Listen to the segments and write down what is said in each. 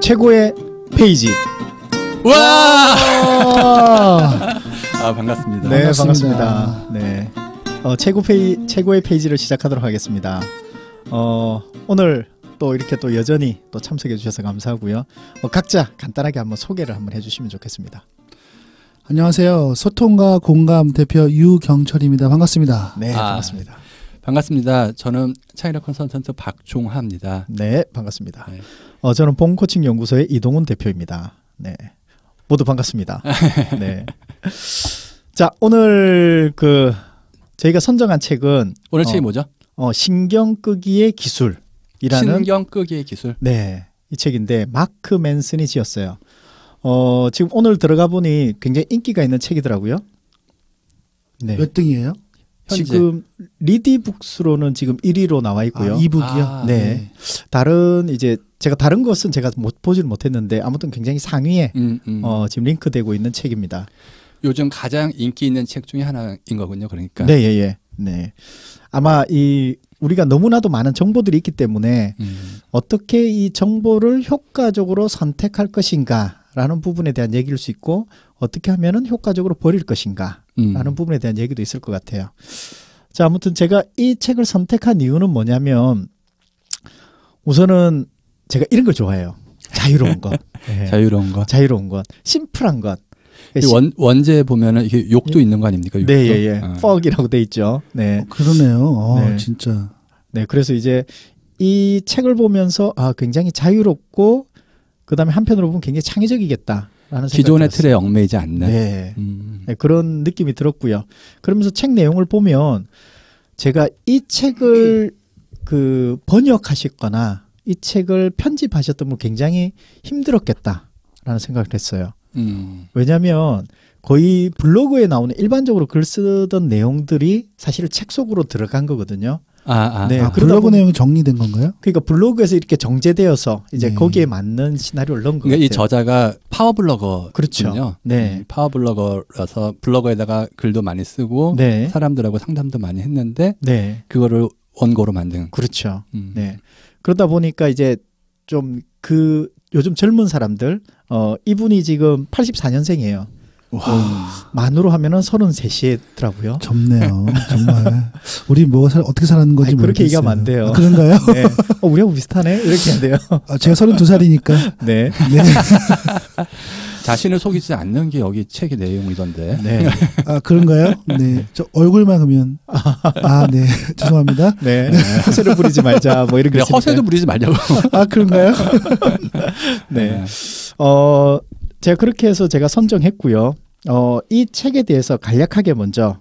최고의 페이지. 와! 아, 반갑습니다. 네, 반갑습니다. 네, 최고의 페이지를 시작하도록 하겠습니다. 오늘 또 이렇게 또 여전히 또 참석해 주셔서 감사하고요. 각자 간단하게 한번 소개를 한번 해주시면 좋겠습니다. 안녕하세요. 소통과 공감 대표 유경철입니다. 반갑습니다. 네, 반갑습니다. 반갑습니다. 저는 차이나 컨설턴트 박종하입니다. 네, 반갑습니다. 네. 저는 봉코칭 연구소의 이동훈 대표입니다. 네, 모두 반갑습니다. 네. 자, 오늘 저희가 선정한 책은 오늘 책이 뭐죠? 신경 끄기의 기술이라는 신경 끄기의 기술. 네, 이 책인데 마크 맨슨이 지었어요. 지금 오늘 들어가 보니 굉장히 인기가 있는 책이더라고요. 네. 몇 등이에요? 현재. 지금 리디북스로는 지금 1위로 나와 있고요. 이북이요? 네. 다른 이제 제가 다른 것은 제가 보지를 못했는데 아무튼 굉장히 상위에 지금 링크되고 있는 책입니다. 요즘 가장 인기 있는 책 중에 하나인 거군요. 그러니까. 네, 예. 네. 아마 우리가 너무나도 많은 정보들이 있기 때문에 어떻게 이 정보를 효과적으로 선택할 것인가라는 부분에 대한 얘기일 수 있고 어떻게 하면은 효과적으로 버릴 것인가라는 부분에 대한 얘기도 있을 것 같아요. 자, 아무튼 제가 이 책을 선택한 이유는 뭐냐면 우선은 제가 이런 걸 좋아해요. 자유로운 것. 네. 자유로운 것. 심플한 것. 원제 보면은 이게 욕도 있는 거 아닙니까? 욕도? 네, 예. 퍽이라고 돼 있죠. 네. 그러네요. 네. 진짜. 네, 그래서 이제 이 책을 보면서 굉장히 자유롭고 그다음에 한편으로 보면 굉장히 창의적이겠다라는 생각이 기존의 들었어요. 틀에 얽매이지 않는. 네. 네, 그런 느낌이 들었고요. 그러면서 책 내용을 보면 제가 이 책을 번역하셨거나 이 책을 편집하셨던 분 굉장히 힘들었겠다라는 생각을 했어요. 왜냐하면 거의 블로그에 나오는 일반적으로 글 쓰던 내용들이 사실 책 속으로 들어간 거거든요. 네, 블로그 내용이 정리된 건가요? 그러니까 블로그에서 이렇게 정제되어서 이제 거기에 맞는 시나리오를 넣은 거예요. 그러니까 이 저자가 파워블로거거든요. 그렇죠. 네. 파워블로거라서 블로거에다가 글도 많이 쓰고 네. 사람들하고 상담도 많이 했는데 네. 그거를 원고로 만든. 그렇죠. 네. 그러다 보니까 이제 좀 요즘 젊은 사람들 이분이 지금 84년생이에요. 만으로 하면은 33이더라고요. 젊네요. 정말. 우리 어떻게 살았는 건지 모르겠어요. 그렇게 얘기하면 안 돼요. 그런가요? 네. 우리하고 비슷하네. 이렇게 해야 돼요. 제가 32살이니까. 네. 네. 자신을 속이지 않는 게 여기 책의 내용이던데. 네. 그런가요? 네. 저 얼굴만 하면. 네. 죄송합니다. 네. 허세를 부리지 말자. 뭐 이렇게. 허세도 부리지 말자고. 그런가요? 네. 제가 그렇게 해서 제가 선정했고요. 이 책에 대해서 간략하게 먼저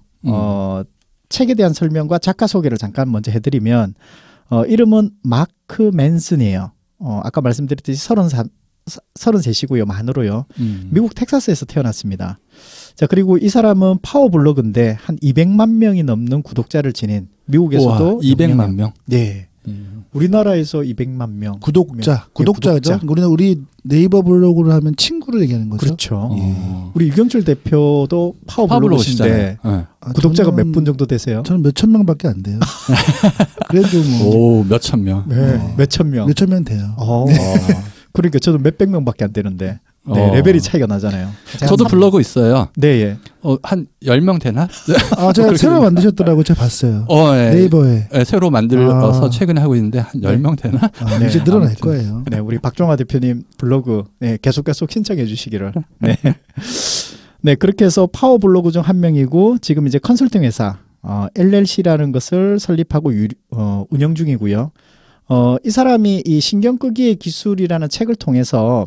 책에 대한 설명과 작가 소개를 잠깐 먼저 해드리면 이름은 마크 맨슨이에요. 아까 말씀드렸듯이 33이고요. 만으로요. 미국 텍사스에서 태어났습니다. 자, 그리고 이 사람은 파워블로그인데 한 200만 명이 넘는 구독자를 지닌 미국에서도 200만 명? 네. 우리나라에서 200만 명 구독자죠. 우리 네이버 블로그를 하면 친구를 얘기하는 거죠. 그렇죠. 우리 유경철 대표도 파워블로그신데 구독자가 몇 분 정도 되세요? 저는 몇천 명밖에 안 돼요. 그래도 몇천 명. 네, 몇천 명. 몇천 명 돼요. 네. 그러니까 저도 몇백 명밖에 안 되는데 네, 레벨이 차이가 나잖아요. 저도 블로그 있어요. 네, 예. 한 10명 되나? 제가 새로 만드셨더라고요. 제가 봤어요. 네. 네이버에. 네, 새로 만들어서 최근에 하고 있는데 한 10명 되나? 네, 이제 늘어날 거예요. 네, 우리 박종화 대표님 블로그 계속 신청해 주시기를. 네. 네, 그렇게 해서 파워 블로그 중 한 명이고 지금 이제 컨설팅 회사 LLC라는 것을 설립하고 운영 중이고요. 이 사람이 이 신경 끄기의 기술이라는 책을 통해서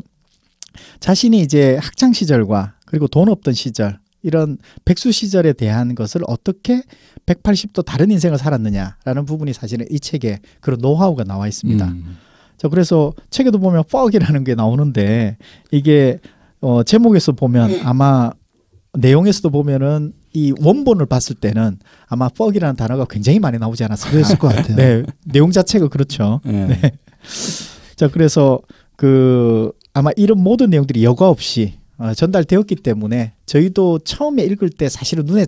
자신이 이제 학창 시절과 그리고 돈 없던 시절 이런 백수 시절에 대한 것을 어떻게 180도 다른 인생을 살았느냐라는 부분이 사실은 이 책에 그런 노하우가 나와 있습니다. 자, 그래서 책에도 보면 퍽이라는 게 나오는데 이게 제목에서 보면 아마 내용에서도 보면은 이 원본을 봤을 때는 아마 퍽이라는 단어가 굉장히 많이 나오지 않았을까. 그랬을 것 같아요. 네, 내용 자체가 그렇죠. 네. 자, 그래서 아마 이런 모든 내용들이 여과 없이 전달되었기 때문에 저희도 처음에 읽을 때 사실은 눈에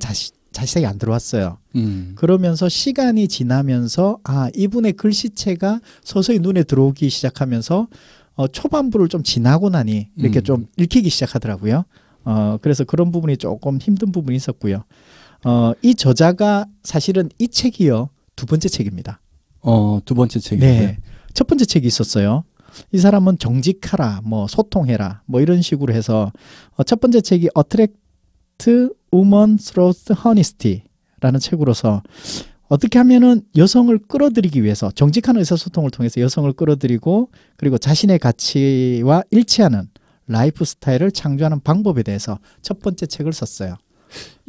자세히 안 들어왔어요. 그러면서 시간이 지나면서 이분의 글씨체가 서서히 눈에 들어오기 시작하면서 초반부를 좀 지나고 나니 이렇게 좀 읽히기 시작하더라고요. 그래서 그런 부분이 조금 힘든 부분이 있었고요. 이 저자가 사실은 이 책이요 2번째 책입니다. 2번째 책이요. 네. 첫 번째 책이 있었어요. 이 사람은 정직하라, 뭐 소통해라, 뭐 이런 식으로 해서 첫 번째 책이 Attract Women Through Honesty라는 책으로서 어떻게 하면은 여성을 끌어들이기 위해서 정직한 의사소통을 통해서 여성을 끌어들이고 그리고 자신의 가치와 일치하는 라이프 스타일을 창조하는 방법에 대해서 첫 번째 책을 썼어요.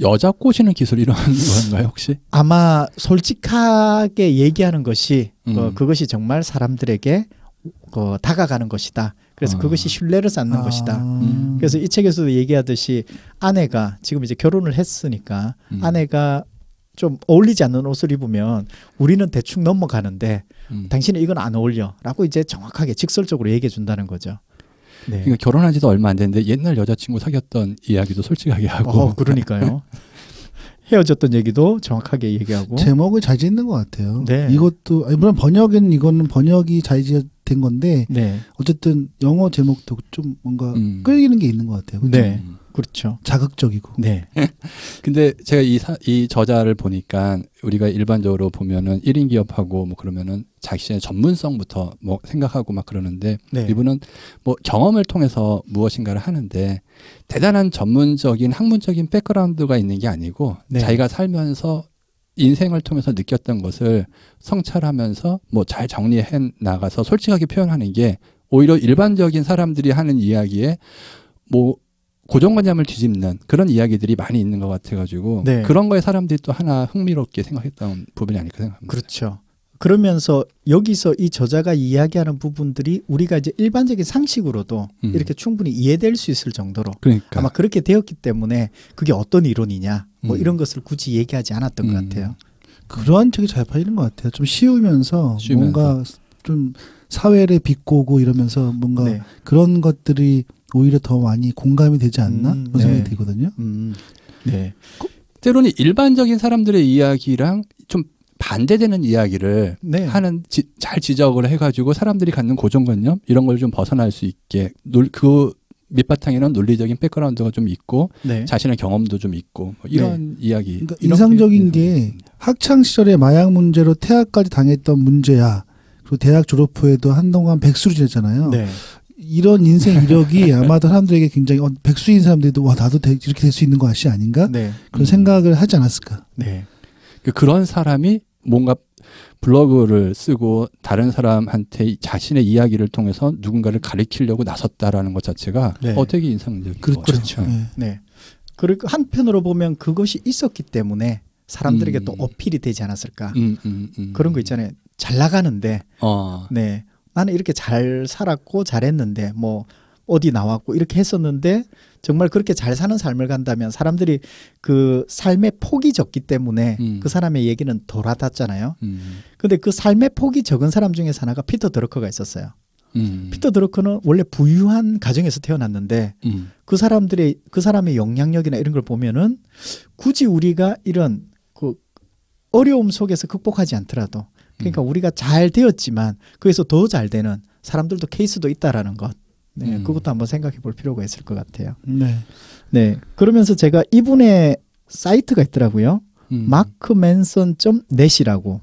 여자 꼬시는 기술 이런 건가요 혹시? 아마 솔직하게 얘기하는 것이 그것이 정말 사람들에게 다가가는 것이다. 그래서 그것이 신뢰를 쌓는 것이다. 그래서 이 책에서도 얘기하듯이 아내가 지금 이제 결혼을 했으니까 아내가 좀 어울리지 않는 옷을 입으면 우리는 대충 넘어가는데 당신은 이건 안 어울려 라고 이제 정확하게 직설적으로 얘기해 준다는 거죠. 네. 그러니까 결혼한 지도 얼마 안 됐는데 옛날 여자친구 사귀었던 이야기도 솔직하게 하고 그러니까요. 헤어졌던 얘기도 정확하게 얘기하고 제목을 잘 짓는 것 같아요. 네. 이것도 물론 이거는 번역이 잘 된 건데 네. 어쨌든 영어 제목도 좀 뭔가 끌리는 게 있는 것 같아요. 그렇죠? 네. 그렇죠. 자극적이고. 네. 근데 제가 이 저자를 보니까 우리가 일반적으로 보면은 1인 기업하고 뭐 그러면은 자신의 전문성부터 뭐 생각하고 막 그러는데 네. 이분은 뭐 경험을 통해서 무엇인가를 하는데 대단한 전문적인 학문적인 백그라운드가 있는 게 아니고 네. 자기가 살면서 인생을 통해서 느꼈던 것을 성찰하면서 뭐 잘 정리해 나가서 솔직하게 표현하는 게 오히려 일반적인 사람들이 하는 이야기에 뭐 고정관념을 뒤집는 그런 이야기들이 많이 있는 것 같아가지고 네. 그런 거에 사람들이 또 하나 흥미롭게 생각했던 부분이 아닐까 생각합니다. 그렇죠. 그러면서 여기서 이 저자가 이야기하는 부분들이 우리가 이제 일반적인 상식으로도 이렇게 충분히 이해될 수 있을 정도로 그러니까 아마 그렇게 되었기 때문에 그게 어떤 이론이냐 뭐 이런 것을 굳이 얘기하지 않았던 것 같아요. 그러한 책이 잘 팔리는 것 같아요. 좀 쉬우면서 뭔가 좀 사회를 비꼬고 이러면서 뭔가 네. 그런 것들이 오히려 더 많이 공감이 되지 않나 그런 생각이 들거든요. 네. 때로는 일반적인 사람들의 이야기랑 좀 반대되는 이야기를 네. 하는 잘 지적을 해가지고 사람들이 갖는 고정관념 이런 걸 좀 벗어날 수 있게 그 밑바탕에는 논리적인 백그라운드가 좀 있고 네. 자신의 경험도 좀 있고 뭐 이런 이야기. 그러니까 인상적인 게 학창 시절에 마약 문제로 퇴학까지 당했던 문제야. 그리고 대학 졸업 후에도 한동안 백수를 지냈잖아요. 네. 이런 인생 이력이 아마도 사람들에게 굉장히 백수인 사람들도 와 나도 이렇게 될 수 있는 것이 아닌가 네. 그런 생각을 하지 않았을까. 네. 그런 사람이 뭔가 블로그를 쓰고 다른 사람한테 자신의 이야기를 통해서 누군가를 가리키려고 나섰다라는 것 자체가 네. 되게 인상적인 그렇죠. 것 같아요. 그렇죠. 네. 네. 그리고 한편으로 보면 그것이 있었기 때문에 사람들에게 또 어필이 되지 않았을까. 그런 거 있잖아요. 잘 나가는데 네. 나는 이렇게 잘 살았고 잘했는데 뭐 어디 나왔고 이렇게 했었는데 정말 그렇게 잘 사는 삶을 간다면 사람들이 그 삶의 폭이 적기 때문에 그 사람의 얘기는 덜 와닿잖아요. 근데 그 삶의 폭이 적은 사람 중에서 하나가 피터 드러커가 있었어요. 피터 드러커는 원래 부유한 가정에서 태어났는데 그 사람의 영향력이나 이런 걸 보면은 굳이 우리가 이런 그 어려움 속에서 극복하지 않더라도 그러니까 우리가 잘 되었지만 거기서 더 잘 되는 사람들도 케이스도 있다라는 것. 네, 그것도 한번 생각해 볼 필요가 있을 것 같아요. 네. 네. 그러면서 제가 이분의 사이트가 있더라고요. markmanson.net이라고.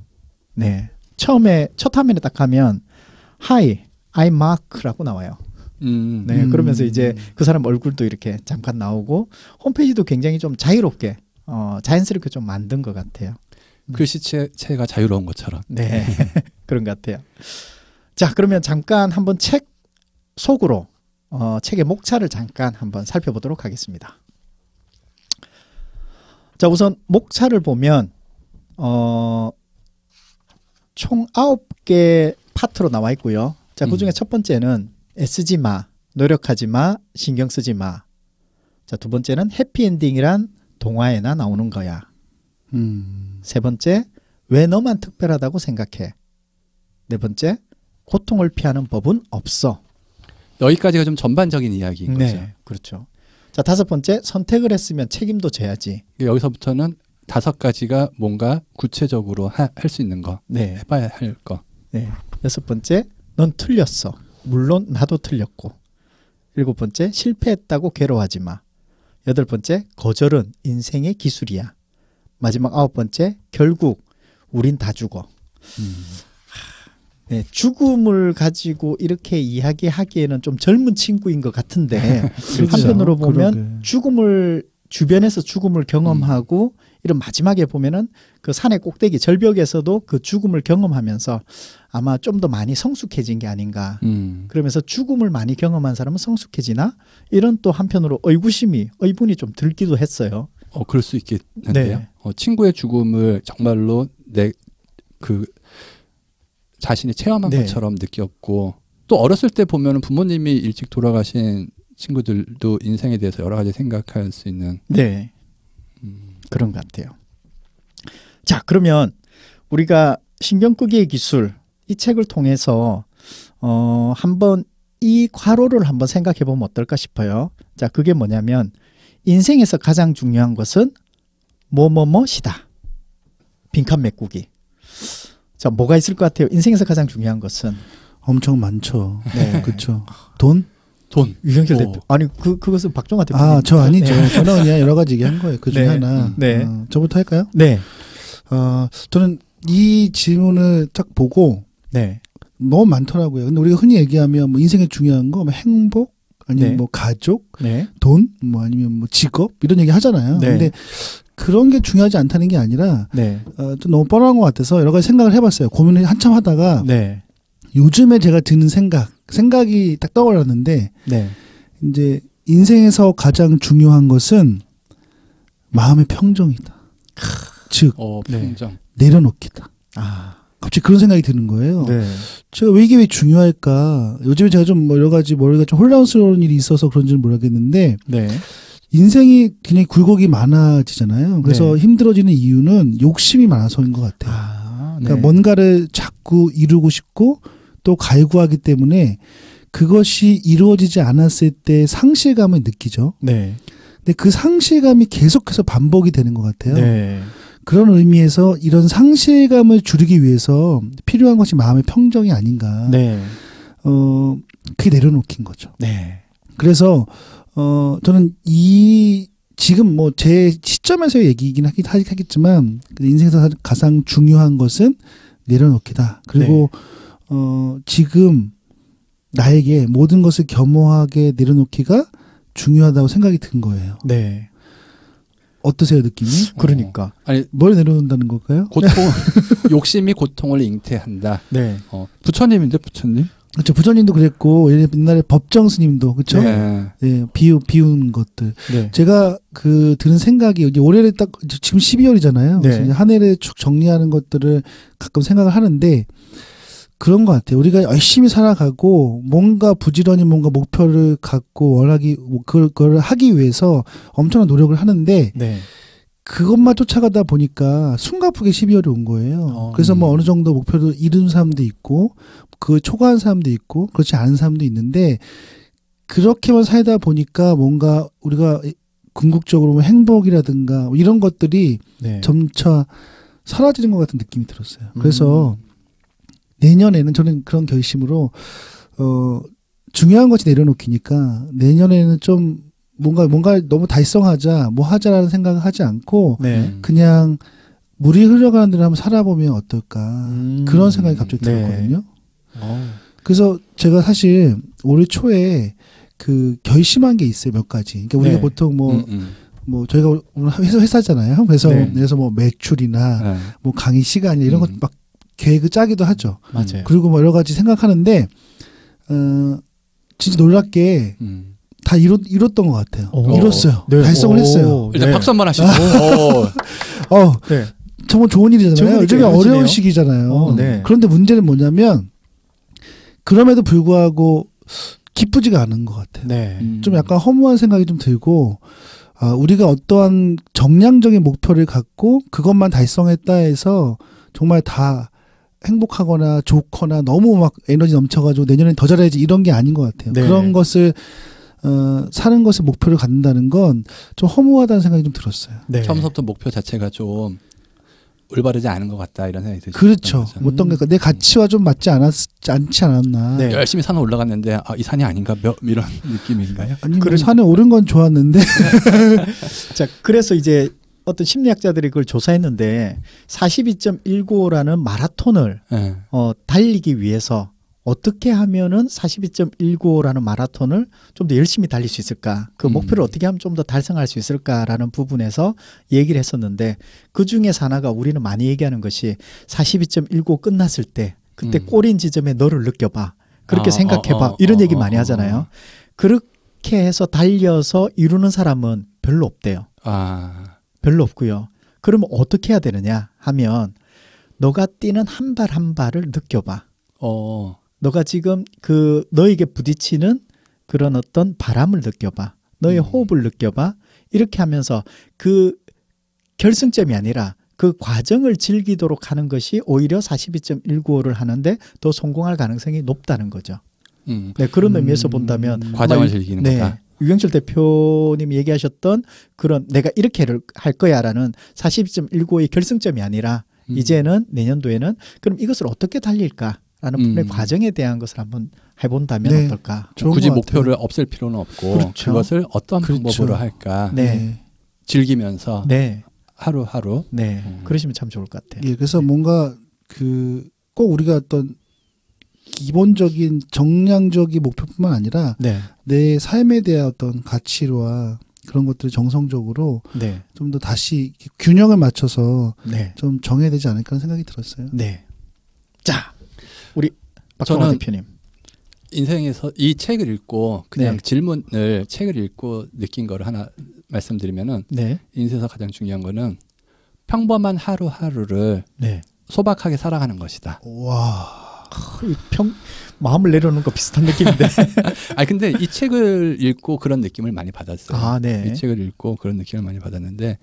네. 첫 화면에 딱 가면 Hi, I'm Mark라고 나와요. 네. 그러면서 이제 그 사람 얼굴도 이렇게 잠깐 나오고 홈페이지도 굉장히 좀 자유롭게 자연스럽게 좀 만든 것 같아요. 글씨체가 자유로운 것처럼. 네. 그런 것 같아요. 자, 그러면 잠깐 한번 책 속으로 책의 목차를 잠깐 한번 살펴보도록 하겠습니다. 자, 우선 목차를 보면 총 9개 파트로 나와 있고요. 자, 그중에 첫 번째는 애쓰지 마, 노력하지 마, 신경 쓰지 마. 자, 두 번째는 해피엔딩이란 동화에나 나오는 거야. 세 번째, 왜 너만 특별하다고 생각해? 네 번째, 고통을 피하는 법은 없어. 여기까지가 좀 전반적인 이야기인 거죠. 네, 그렇죠. 자, 다섯 번째, 선택을 했으면 책임도 져야지. 여기서부터는 5가지가 뭔가 구체적으로 할 수 있는 거, 네. 해봐야 할 거. 네. 여섯 번째, 넌 틀렸어. 물론 나도 틀렸고. 7번째, 실패했다고 괴로워하지 마. 8번째, 거절은 인생의 기술이야. 마지막 9번째, 결국 우린 다 죽어. 네, 죽음을 가지고 이렇게 이야기하기에는 좀 젊은 친구인 것 같은데 그렇죠. 한편으로 보면 그러게. 죽음을 주변에서 죽음을 경험하고 이런 마지막에 보면은 그 산의 꼭대기 절벽에서도 그 죽음을 경험하면서 아마 좀 더 많이 성숙해진 게 아닌가. 그러면서 죽음을 많이 경험한 사람은 성숙해지나 이런 또 한편으로 의문이 좀 들기도 했어요. 그럴 수 있겠는데요. 네. 친구의 죽음을 정말로 자신이 체험한 네. 것처럼 느꼈고 또 어렸을 때 보면은 부모님이 일찍 돌아가신 친구들도 인생에 대해서 여러 가지 생각할 수 있는 네. 그런 것 같아요. 자, 그러면 우리가 신경끄기의 기술 이 책을 통해서 한번 이 괄호를 한번 생각해 보면 어떨까 싶어요. 자, 그게 뭐냐면 인생에서 가장 중요한 것은 뭐뭐뭐시다. 빈칸 메꾸기. 자, 뭐가 있을 것 같아요? 인생에서 가장 중요한 것은 엄청 많죠. 네. 그렇죠. 돈? 유경철 대표. 아니 그것은 박종화 대표님. 아, 저 아니죠. 네. 저는 그냥 여러 가지 얘기한 거예요. 그 중에 네. 하나. 네. 저부터 할까요? 네. 저는 이 질문을 딱 보고 네. 너무 많더라고요. 근데 우리가 흔히 얘기하면 뭐 인생에 중요한 거, 뭐 행복, 아니면 네. 뭐 가족, 네. 돈, 뭐 아니면 뭐 직업 이런 얘기 하잖아요. 네. 근데 그런 게 중요하지 않다는 게 아니라 네. 좀 너무 뻔한 것 같아서 여러 가지 생각을 해봤어요. 고민을 한참 하다가 네. 요즘에 제가 드는 생각이 딱 떠올랐는데 네. 이제 인생에서 가장 중요한 것은 마음의 평정이다. 즉 평정. 내려놓기다. 아. 갑자기 그런 생각이 드는 거예요. 네. 제가 왜 이게 왜 중요할까? 요즘에 제가 좀 여러 가지 머리가 좀 혼란스러운 일이 있어서 그런지는 모르겠는데 네. 인생이 굉장히 굴곡이 많아지잖아요. 그래서 네. 힘들어지는 이유는 욕심이 많아서인 것 같아요. 아, 네. 그러니까 뭔가를 자꾸 이루고 싶고 또 갈구하기 때문에 그것이 이루어지지 않았을 때 상실감을 느끼죠. 네. 근데 그 상실감이 계속해서 반복이 되는 것 같아요. 네. 그런 의미에서 이런 상실감을 줄이기 위해서 필요한 것이 마음의 평정이 아닌가. 네. 그게 내려놓긴 거죠. 네. 그래서 저는 지금 뭐 제 시점에서의 얘기이긴 하겠지만 인생에서 가장 중요한 것은 내려놓기다. 그리고 지금 나에게 모든 것을 겸허하게 내려놓기가 중요하다고 생각이 든 거예요. 네. 어떠세요, 느낌이? 그러니까. 아니 뭘 내려놓는다는 걸까요? 욕심이 고통을 잉태한다. 네. 부처님인데 부처님? 그렇죠. 부처님도 그랬고 옛날에 법정 스님도 그렇죠. 네. 예, 비운 것들. 네. 제가 들은 생각이 이제 올해를 딱 지금 12월이잖아요. 네. 그래서 이제 한 해를 쭉 정리하는 것들을 가끔 생각을 하는데 그런 것 같아요. 우리가 열심히 살아가고 뭔가 부지런히 뭔가 목표를 갖고 그걸 하기 위해서 엄청난 노력을 하는데 네. 그것만 쫓아가다 보니까 숨가쁘게 12월이 온 거예요. 그래서 뭐 어느 정도 목표를 이룬 사람도 있고 그 초과한 사람도 있고 그렇지 않은 사람도 있는데 그렇게만 살다 보니까 뭔가 우리가 궁극적으로 뭐 행복이라든가 이런 것들이 네. 점차 사라지는 것 같은 느낌이 들었어요. 그래서 내년에는 저는 그런 결심으로 중요한 것이 내려놓기니까 내년에는 좀 뭔가 너무 달성하자 뭐 하자라는 생각을 하지 않고 네. 그냥 물이 흘러가는 대로 한번 살아보면 어떨까 그런 생각이 갑자기 네. 들었거든요. 그래서 제가 사실 올해 초에 결심한 게 있어요, 몇 가지. 그러니까 우리가 네. 보통 뭐 저희가 오늘 회사잖아요. 그래서 뭐 매출이나 뭐 강의 시간이나 이런 것 막 계획을 짜기도 하죠. 맞아요. 그리고 뭐 여러 가지 생각하는데 진짜 놀랍게 다 이뤘던 것 같아요. 이뤘어요. 네. 달성을 했어요. 일단 네. 박수 한번 하시고. 네. 정말 좋은 일이잖아요. 요즘에 이루어지네요. 어려운 시기잖아요. 네. 그런데 문제는 뭐냐면 그럼에도 불구하고 기쁘지가 않은 것 같아요. 네. 좀 약간 허무한 생각이 좀 들고 우리가 어떠한 정량적인 목표를 갖고 그것만 달성했다 해서 정말 다 행복하거나 좋거나 너무 막 에너지 넘쳐가지고 내년엔 더 잘해야지 이런 게 아닌 것 같아요. 네. 그런 것을 사는 것을 목표를 갖는다는 건 좀 허무하다는 생각이 좀 들었어요. 네. 처음부터 목표 자체가 좀 올바르지 않은 것 같다 이런 생각이 들죠. 그렇죠. 어떤 게 내 가치와 좀 맞지 않지 않았나. 네. 열심히 산을 올라갔는데 이 산이 아닌가 이런 느낌인가요? 아니 뭐 산에 오른 건 좋았는데. 자, 그래서 이제 어떤 심리학자들이 그걸 조사했는데 42.195라는 마라톤을 네. 달리기 위해서 어떻게 하면은 42.195라는 마라톤을 좀 더 열심히 달릴 수 있을까? 그 목표를 어떻게 하면 좀 더 달성할 수 있을까라는 부분에서 얘기를 했었는데 그 중에서 하나가 우리는 많이 얘기하는 것이 42.195 끝났을 때 그때 꼬린 지점에 너를 느껴봐. 그렇게 생각해봐. 이런 얘기 많이 하잖아요. 그렇게 해서 달려서 이루는 사람은 별로 없대요. 별로 없고요. 그러면 어떻게 해야 되느냐 하면 너가 뛰는 한 발 한 발을 느껴봐. 너가 지금 너에게 부딪히는 그런 어떤 바람을 느껴봐. 너의 호흡을 느껴봐. 이렇게 하면서 그 결승점이 아니라 그 과정을 즐기도록 하는 것이 오히려 42.195를 하는데 더 성공할 가능성이 높다는 거죠. 네, 그런 의미에서 본다면 과정을 즐기는 거다. 유경철 대표님이 얘기하셨던 그런 내가 이렇게 할 거야라는 42.195의 결승점이 아니라 이제는 내년도에는 그럼 이것을 어떻게 달릴까? 라는 부분의 과정에 대한 것을 한번 해본다면 네, 어떨까? 굳이 목표를 없앨 필요는 없고 그렇죠. 그것을 어떤 방법으로 할까 네. 즐기면서 네. 하루하루 그러시면 참 좋을 것 같아요. 예, 그래서 뭔가 꼭 우리가 어떤 기본적인 정량적인 목표뿐만 아니라 내 삶에 대한 어떤 가치와 그런 것들을 정성적으로 좀 더 다시 균형을 맞춰서 좀 정해야 되지 않을까 하는 생각이 들었어요. 네. 자, 우리 박종화 대표님. 인생에서 이 책을 읽고 그냥 책을 읽고 느낀 거를 하나 말씀드리면은 인생에서 가장 중요한 거는 평범한 하루하루를 소박하게 살아가는 것이다. 와, 마음을 내려놓는 거 비슷한 느낌인데. 근데 이 책을 읽고 그런 느낌을 많이 받았어요. 네. 이 책을 읽고 그런 느낌을 많이 받았는데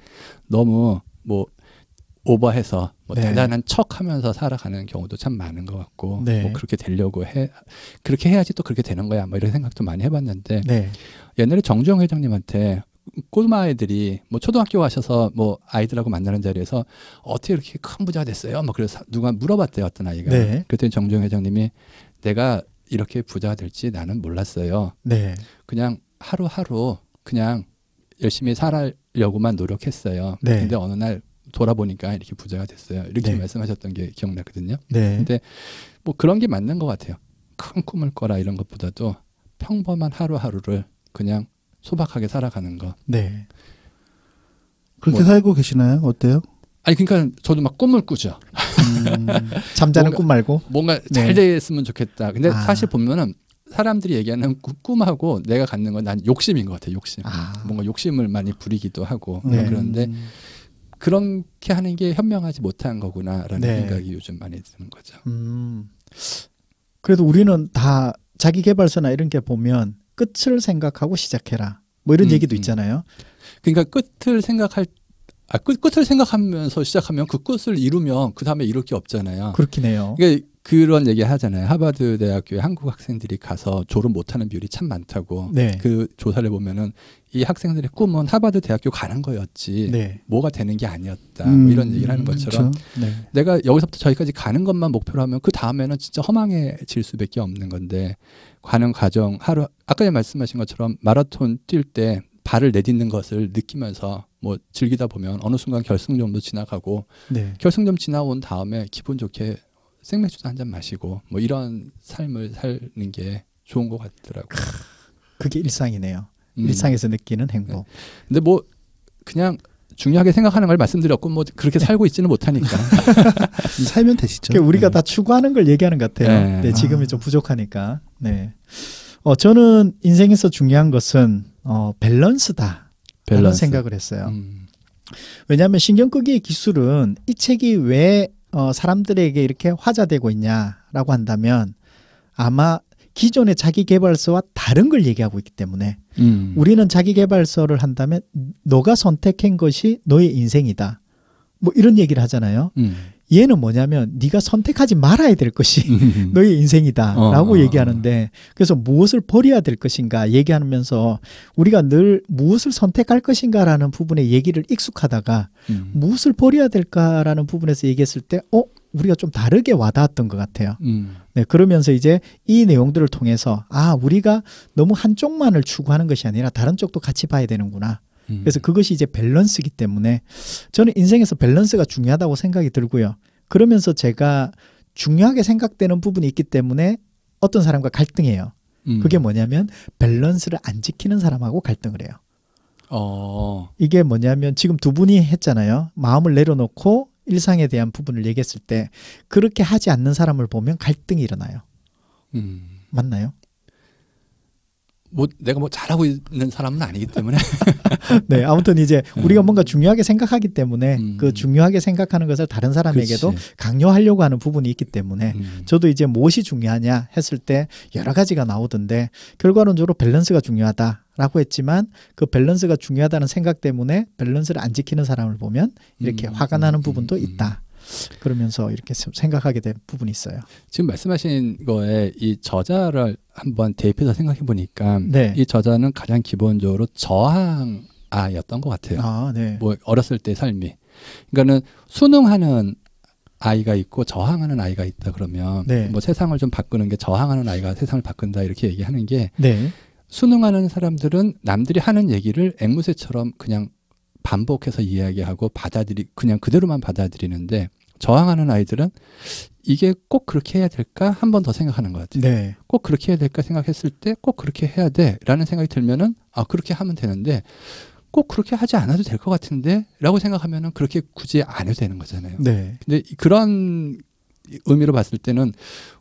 너무 오버해서 대단한 척하면서 살아가는 경우도 참 많은 것 같고 그렇게 되려고 그렇게 해야지 또 그렇게 되는 거야 이런 생각도 많이 해봤는데 옛날에 정주영 회장님한테 꼬마아이들이 초등학교 가셔서 아이들하고 만나는 자리에서 어떻게 이렇게 큰 부자가 됐어요? 그래서 누가 물어봤대요, 어떤 아이가. 그랬더니 정주영 회장님이 내가 이렇게 부자가 될지 나는 몰랐어요. 그냥 하루하루 그냥 열심히 살려고만 노력했어요. 근데 어느 날 돌아보니까 이렇게 부자가 됐어요. 이렇게 말씀하셨던 게 기억나거든요. 근데 그런 게 맞는 것 같아요. 큰 꿈을 꿔라 이런 것보다도 평범한 하루하루를 그냥 소박하게 살아가는 거. 그렇게 살고 계시나요? 어때요? 그러니까 저도 막 꿈을 꾸죠. 잠자는 꿈 말고 뭔가 잘 됐으면 좋겠다. 근데 사실 보면은 사람들이 얘기하는 꿈하고 내가 갖는 건 난 욕심인 것 같아요. 욕심. 뭔가 욕심을 많이 부리기도 하고 그런데 그렇게 하는 게 현명하지 못한 거구나라는 생각이 요즘 많이 드는 거죠. 그래도 우리는 다 자기계발서나 이런 게 보면 끝을 생각하고 시작해라. 이런 얘기도 있잖아요. 그러니까 끝을 생각하면서 시작하면 그 끝을 이루면 그 다음에 이룰 게 없잖아요. 그렇긴 해요. 그러니까 그런 얘기 하잖아요. 하버드 대학교에 한국 학생들이 가서 졸업 못하는 비율이 참 많다고. 그 조사를 보면은 이 학생들의 꿈은 하버드 대학교 가는 거였지 뭐가 되는 게 아니었다. 이런 얘기를 하는 것처럼 내가 여기서부터 저기까지 가는 것만 목표로 하면 그 다음에는 진짜 허망해질 수밖에 없는 건데 가는 과정 아까 말씀하신 것처럼 마라톤 뛸 때 발을 내딛는 것을 느끼면서 즐기다 보면 어느 순간 결승점도 지나가고 결승점 지나온 다음에 기분 좋게 생맥주도 한 잔 마시고 이런 삶을 사는 게 좋은 것 같더라고요. 그게 일상이네요. 일상에서 느끼는 행복. 근데 그냥 중요하게 생각하는 걸 말씀드렸고 그렇게 살고 있지는 못하니까 살면 되시죠. 우리가 다 추구하는 걸 얘기하는 것 같아요. 지금이 좀 부족하니까. 저는 인생에서 중요한 것은 밸런스다. 라는 생각을 했어요. 왜냐하면 신경끄기의 기술은 이 책이 왜 사람들에게 이렇게 화제되고 있냐라고 한다면 아마 기존의 자기계발서와 다른 걸 얘기하고 있기 때문에 우리는 자기계발서를 한다면 너가 선택한 것이 너의 인생이다. 이런 얘기를 하잖아요. 얘는 뭐냐면 네가 선택하지 말아야 될 것이 너의 인생이다라고 얘기하는데 그래서 무엇을 버려야 될 것인가 얘기하면서 우리가 늘 무엇을 선택할 것인가라는 부분에 얘기를 익숙하다가 무엇을 버려야 될까라는 부분에서 얘기했을 때 우리가 좀 다르게 와닿았던 것 같아요. 네, 그러면서 이제 이 내용들을 통해서 우리가 너무 한쪽만을 추구하는 것이 아니라 다른 쪽도 같이 봐야 되는구나. 그래서 그것이 이제 밸런스이기 때문에 저는 인생에서 밸런스가 중요하다고 생각이 들고요. 그러면서 제가 중요하게 생각되는 부분이 있기 때문에 어떤 사람과 갈등해요. 그게 뭐냐면 밸런스를 안 지키는 사람하고 갈등을 해요. 이게 뭐냐면 지금 두 분이 했잖아요. 마음을 내려놓고 일상에 대한 부분을 얘기했을 때 그렇게 하지 않는 사람을 보면 갈등이 일어나요. 맞나요? 내가 잘하고 있는 사람은 아니기 때문에. 네, 아무튼 이제 우리가 뭔가 중요하게 생각하기 때문에 그 중요하게 생각하는 것을 다른 사람에게도 그렇지. 강요하려고 하는 부분이 있기 때문에 저도 이제 무엇이 중요하냐 했을 때 여러 가지가 나오던데 결과론적으로 밸런스가 중요하다라고 했지만 그 밸런스가 중요하다는 생각 때문에 밸런스를 안 지키는 사람을 보면 이렇게 화가 나는 부분도 있다. 그러면서 이렇게 생각하게 된 부분이 있어요. 지금 말씀하신 거에 이 저자를 한번 대입해서 생각해 보니까 네. 이 저자는 가장 기본적으로 저항아였던 것 같아요. 네. 뭐 어렸을 때 삶이. 그러니까는 순응하는 아이가 있고 저항하는 아이가 있다 그러면 네. 뭐 세상을 좀 바꾸는 게 저항하는 아이가 세상을 바꾼다 이렇게 얘기하는 게 네. 순응하는 사람들은 남들이 하는 얘기를 앵무새처럼 그냥 반복해서 이야기하고 그냥 그대로만 받아들이는데 저항하는 아이들은 이게 꼭 그렇게 해야 될까 한 번 더 생각하는 것 같아요. 네. 꼭 그렇게 해야 될까 생각했을 때 꼭 그렇게 해야 돼라는 생각이 들면은 그렇게 하면 되는데 꼭 그렇게 하지 않아도 될 것 같은데 라고 생각하면은 그렇게 굳이 안 해도 되는 거잖아요. 네. 근데 그런 의미로 봤을 때는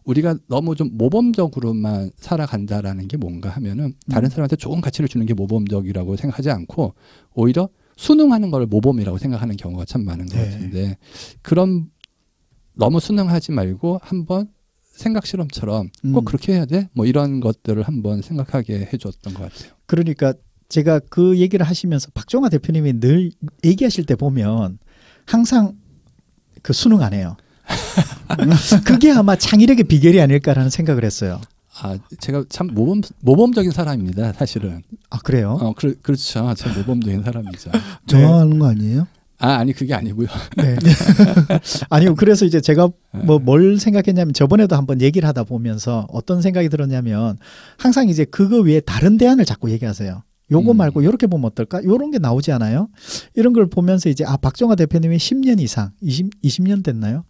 우리가 너무 좀 모범적으로만 살아간다라는 게 뭔가 하면은 다른 사람한테 좋은 가치를 주는 게 모범적이라고 생각하지 않고 오히려 순응하는 걸 모범이라고 생각하는 경우가 참 많은 것 같은데 그런 너무 순응하지 말고 한번 생각 실험처럼 꼭 그렇게 해야 돼? 뭐 이런 것들을 한번 생각하게 해줬던 것 같아요. 그러니까 제가 그 얘기를 하시면서 박종화 대표님이 늘 얘기하실 때 보면 항상 그 순응 안 해요. 그게 아마 창의력의 비결이 아닐까라는 생각을 했어요. 제가 참 모범적인 사람입니다, 사실은. 그래요? 그렇죠. 참 모범적인 사람이죠. 저항하는 거 아니에요? 아니 그게 아니고요. 네. 아니요. 그래서 이제 제가 뭘 생각했냐면 저번에도 한번 얘기를 하다 보면서 어떤 생각이 들었냐면 항상 이제 그거 외에 다른 대안을 자꾸 얘기하세요. 요거 말고 이렇게 보면 어떨까? 요런 게 나오지 않아요? 이런 걸 보면서 이제 박종화 대표님이 10년 이상, 20년 됐나요?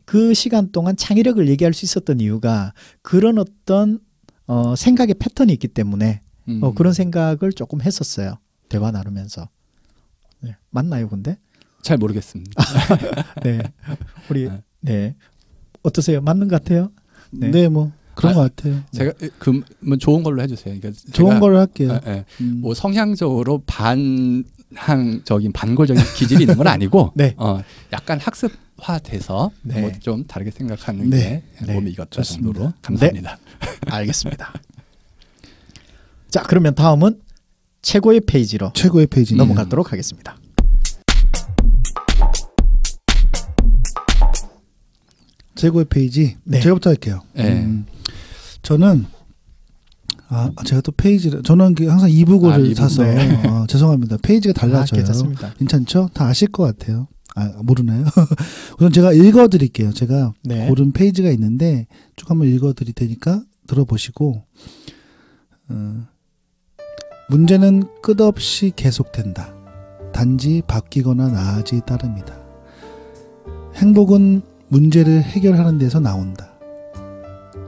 그 시간 동안 창의력을 얘기할 수 있었던 이유가 그런 어떤 생각의 패턴이 있기 때문에 그런 생각을 조금 했었어요. 대화 나누면서. 네. 맞나요, 근데? 잘 모르겠습니다. 네. 우리 어떠세요? 맞는 것 같아요? 네, 뭐 그런 것 같아요. 제가 뭐 좋은 걸로 해주세요. 그러니까 좋은 걸로 할게요. 뭐 성향적으로 반항적인 반골적인 기질이 있는 건 아니고 네. 약간 학습화돼서 네. 뭐 좀 다르게 생각하는 게 몸이 이것다 정도로 감사합니다. 네. 알겠습니다. 자, 그러면 다음은 최고의 페이지로 넘어가도록 하겠습니다. 최고의 페이지. 네. 제가부터 할게요. 저는 제가 또 페이지를 저는 항상 이북을 사서 죄송합니다. 페이지가 달라져요. 괜찮습니다. 괜찮죠? 다 아실 것 같아요. 모르나요? 우선 제가 읽어드릴게요. 제가 고른 페이지가 있는데 쭉 한번 읽어드릴 테니까 들어보시고 문제는 끝없이 계속된다. 단지 바뀌거나 나아지기 따릅니다. 행복은 문제를 해결하는 데서 나온다.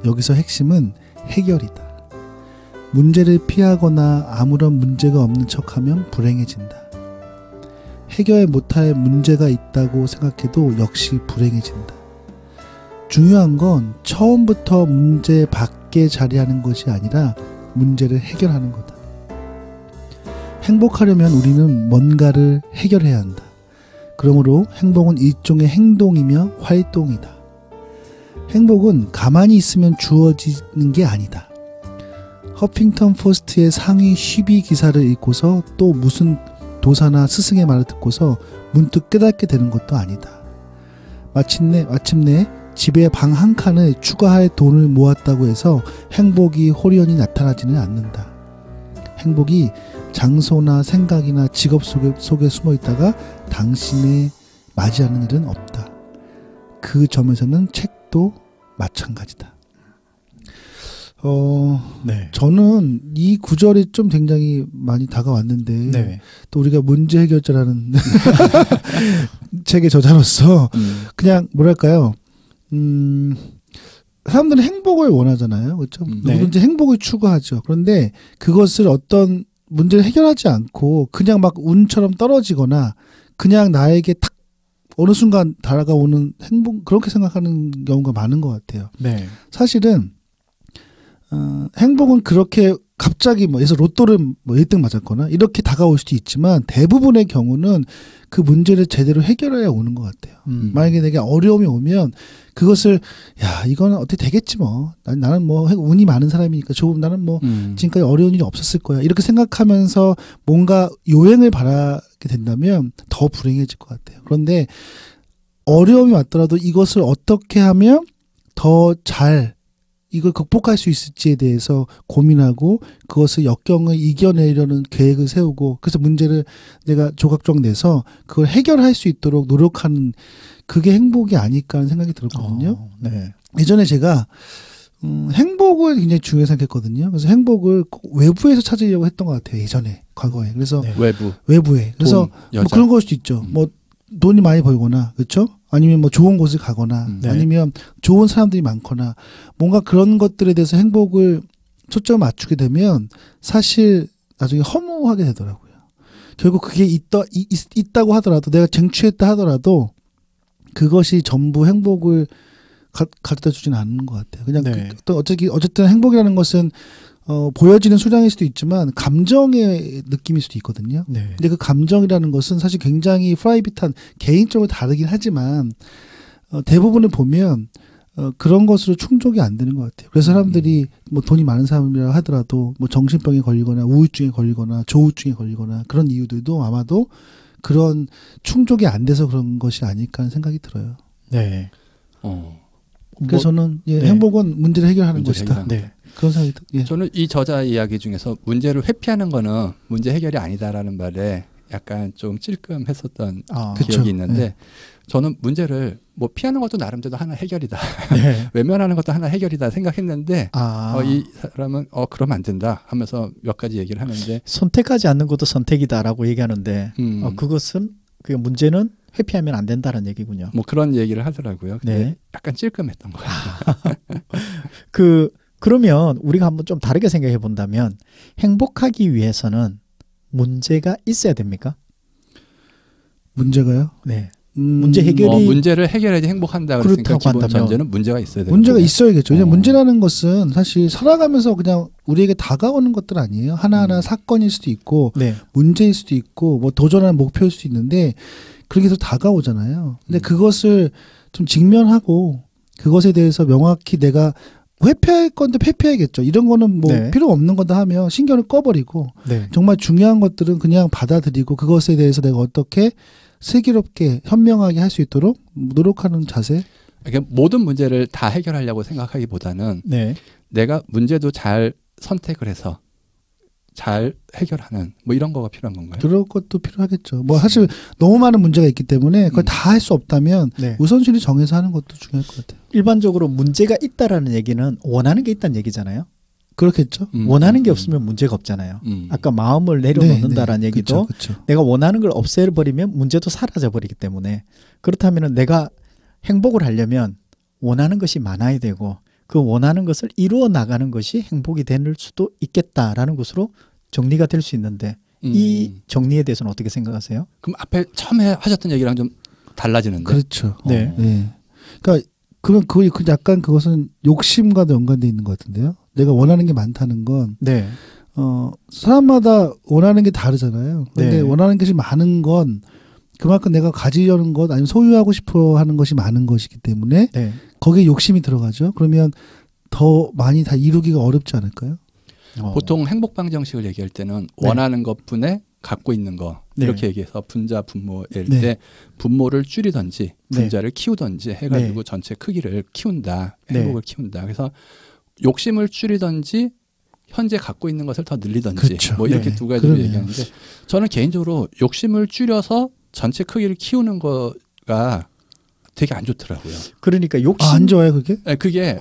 여기서 핵심은 해결이다. 문제를 피하거나 아무런 문제가 없는 척하면 불행해진다. 해결 못할 문제가 있다고 생각해도 역시 불행해진다. 중요한 건 처음부터 문제 밖에 자리하는 것이 아니라 문제를 해결하는 거다. 행복하려면 우리는 뭔가를 해결해야 한다. 그러므로 행복은 일종의 행동이며 활동이다. 행복은 가만히 있으면 주어지는 게 아니다. 허핑턴 포스트의 상위 10위 기사를 읽고서 또 무슨 도사나 스승의 말을 듣고서 문득 깨닫게 되는 것도 아니다. 마침내 집에 방 한 칸을 추가할 돈을 모았다고 해서 행복이 홀연히 나타나지는 않는다. 행복이 장소나 생각이나 직업 속에 숨어 있다가 당신에 맞이하는 일은 없다. 그 점에서는 책도 마찬가지다. 네. 저는 이 구절이 좀 굉장히 많이 다가왔는데 네. 또 우리가 문제 해결자라는 책의 저자로서 그냥 뭐랄까요? 사람들은 행복을 원하잖아요. 그렇죠? 네. 누구든지 행복을 추구하죠. 그런데 그것을 어떤 문제를 해결하지 않고 그냥 막 운처럼 떨어지거나 그냥 나에게 탁 어느 순간 다가오는 행복, 그렇게 생각하는 경우가 많은 것 같아요. 네. 사실은 행복은 그렇게 갑자기 뭐 해서 로또를 뭐 1등 맞았거나 이렇게 다가올 수도 있지만 대부분의 경우는 그 문제를 제대로 해결해야 오는 것 같아요. 만약에 내게 어려움이 오면 그것을 야 이거는 어떻게 되겠지 뭐 나는 뭐 운이 많은 사람이니까 조금 나는 뭐 지금까지 어려운 일이 없었을 거야 이렇게 생각하면서 뭔가 요행을 바라게 된다면 더 불행해질 것 같아요. 그런데 어려움이 왔더라도 이것을 어떻게 하면 더 잘 이걸 극복할 수 있을지에 대해서 고민하고 그것을 역경을 이겨내려는 계획을 세우고 그래서 문제를 내가 조각조각 내서 그걸 해결할 수 있도록 노력하는 그게 행복이 아닐까 하는 생각이 들었거든요. 네. 예전에 제가 행복을 굉장히 중요하게 생각했거든요. 그래서 행복을 꼭 외부에서 찾으려고 했던 것 같아요. 예전에 과거에. 그래서 네. 외부에. 그래서 돈, 뭐 그런 걸 수도 있죠. 뭐 돈이 많이 벌거나 그렇죠? 아니면 뭐 좋은 곳을 가거나 네. 아니면 좋은 사람들이 많거나 뭔가 그런 것들에 대해서 행복을 초점을 맞추게 되면 사실 나중에 허무하게 되더라고요. 결국 그게 있다고 하더라도 내가 쟁취했다 하더라도 그것이 전부 행복을 가져다 주진 않는 것 같아요. 그냥 네. 어쨌든 행복이라는 것은 보여지는 수량일 수도 있지만 감정의 느낌일 수도 있거든요. 네. 근데 그 감정이라는 것은 사실 굉장히 프라이빗한 개인적으로 다르긴 하지만 대부분을 보면 그런 것으로 충족이 안 되는 것 같아요. 그래서 사람들이 뭐 돈이 많은 사람이라 하더라도 뭐 정신병에 걸리거나 우울증에 걸리거나 조우증에 걸리거나 그런 이유들도 아마도 그런 충족이 안 돼서 그런 것이 아닐까 하는 생각이 들어요. 네. 그래서 저는 네. 행복은 문제를 해결하는 문제를 것이다. 해결하는 네. 그런 생각이 예. 저는 이 저자 이야기 중에서 문제를 회피하는 거는 문제 해결이 아니다라는 말에 약간 좀 찔끔했었던 그쵸. 기억이 있는데 네. 저는 문제를 뭐 피하는 것도 나름대로 하나 해결이다. 네. 외면하는 것도 하나 해결이다 생각했는데 아. 이 사람은 그러면 안 된다 하면서 몇 가지 얘기를 하는데 선택하지 않는 것도 선택이다라고 얘기하는데 그것은 그 문제는 회피하면 안 된다는 얘기군요. 뭐 그런 얘기를 하더라고요. 근데 네. 약간 찔끔했던 거예요. 그러면 우리가 한번 좀 다르게 생각해 본다면 행복하기 위해서는 문제가 있어야 됩니까? 문제가요? 네. 문제 해결이 문제를 해결해야지 행복한다 그랬으니까 그렇다고 기본 한다면 전제는 문제가 있어야 되는 문제가 거예요. 있어야겠죠. 왜냐면 문제라는 것은 사실 살아가면서 그냥 우리에게 다가오는 것들 아니에요. 하나하나 사건일 수도 있고 네. 문제일 수도 있고 뭐 도전하는 목표일 수도 있는데 그렇게 해서 다가오잖아요. 근데 그것을 좀 직면하고 그것에 대해서 명확히 내가 회피할 건데 회피해야겠죠. 이런 거는 뭐 네. 필요 없는 거다 하면 신경을 꺼버리고 네. 정말 중요한 것들은 그냥 받아들이고 그것에 대해서 내가 어떻게 슬기롭게 현명하게 할 수 있도록 노력하는 자세. 그러니까 모든 문제를 다 해결하려고 생각하기보다는 네. 내가 문제도 잘 선택을 해서 잘 해결하는 뭐 이런 거가 필요한 건가요? 그럴 것도 필요하겠죠. 뭐 사실 너무 많은 문제가 있기 때문에 그걸 다 할 수 없다면 네. 우선순위 정해서 하는 것도 중요할 것 같아요. 일반적으로 문제가 있다라는 얘기는 원하는 게 있다는 얘기잖아요. 그렇겠죠. 원하는 게 없으면 문제가 없잖아요. 아까 마음을 내려놓는다라는 얘기도 그쵸. 내가 원하는 걸 없애버리면 문제도 사라져 버리기 때문에 그렇다면 내가 행복을 하려면 원하는 것이 많아야 되고 그 원하는 것을 이루어 나가는 것이 행복이 될 수도 있겠다라는 것으로 정리가 될 수 있는데 이 정리에 대해서는 어떻게 생각하세요? 그럼 앞에 처음에 하셨던 얘기랑 좀 달라지는데. 그렇죠. 네. 네. 그러니까 그건 약간 그것은 욕심과도 연관돼 있는 것 같은데요. 내가 원하는 게 많다는 건 네. 사람마다 원하는 게 다르잖아요. 근데 네. 원하는 것이 많은 건 그만큼 내가 가지려는 것 아니면 소유하고 싶어 하는 것이 많은 것이기 때문에 네. 거기에 욕심이 들어가죠. 그러면 더 많이 다 이루기가 어렵지 않을까요? 보통 행복 방정식을 얘기할 때는 네. 원하는 것분에 갖고 있는 거 네. 이렇게 얘기해서 분자 분모일 네. 때 분모를 줄이든지 분자를 키우든지 해가지고 네. 전체 크기를 키운다. 네. 행복을 키운다. 그래서 욕심을 줄이든지 현재 갖고 있는 것을 더 늘리든지 그렇죠. 뭐 이렇게 네. 두 가지로 그러네요. 얘기하는데 저는 개인적으로 욕심을 줄여서 전체 크기를 키우는 거가 되게 안 좋더라고요. 그러니까 욕심 안 좋아요 그게? 네, 그게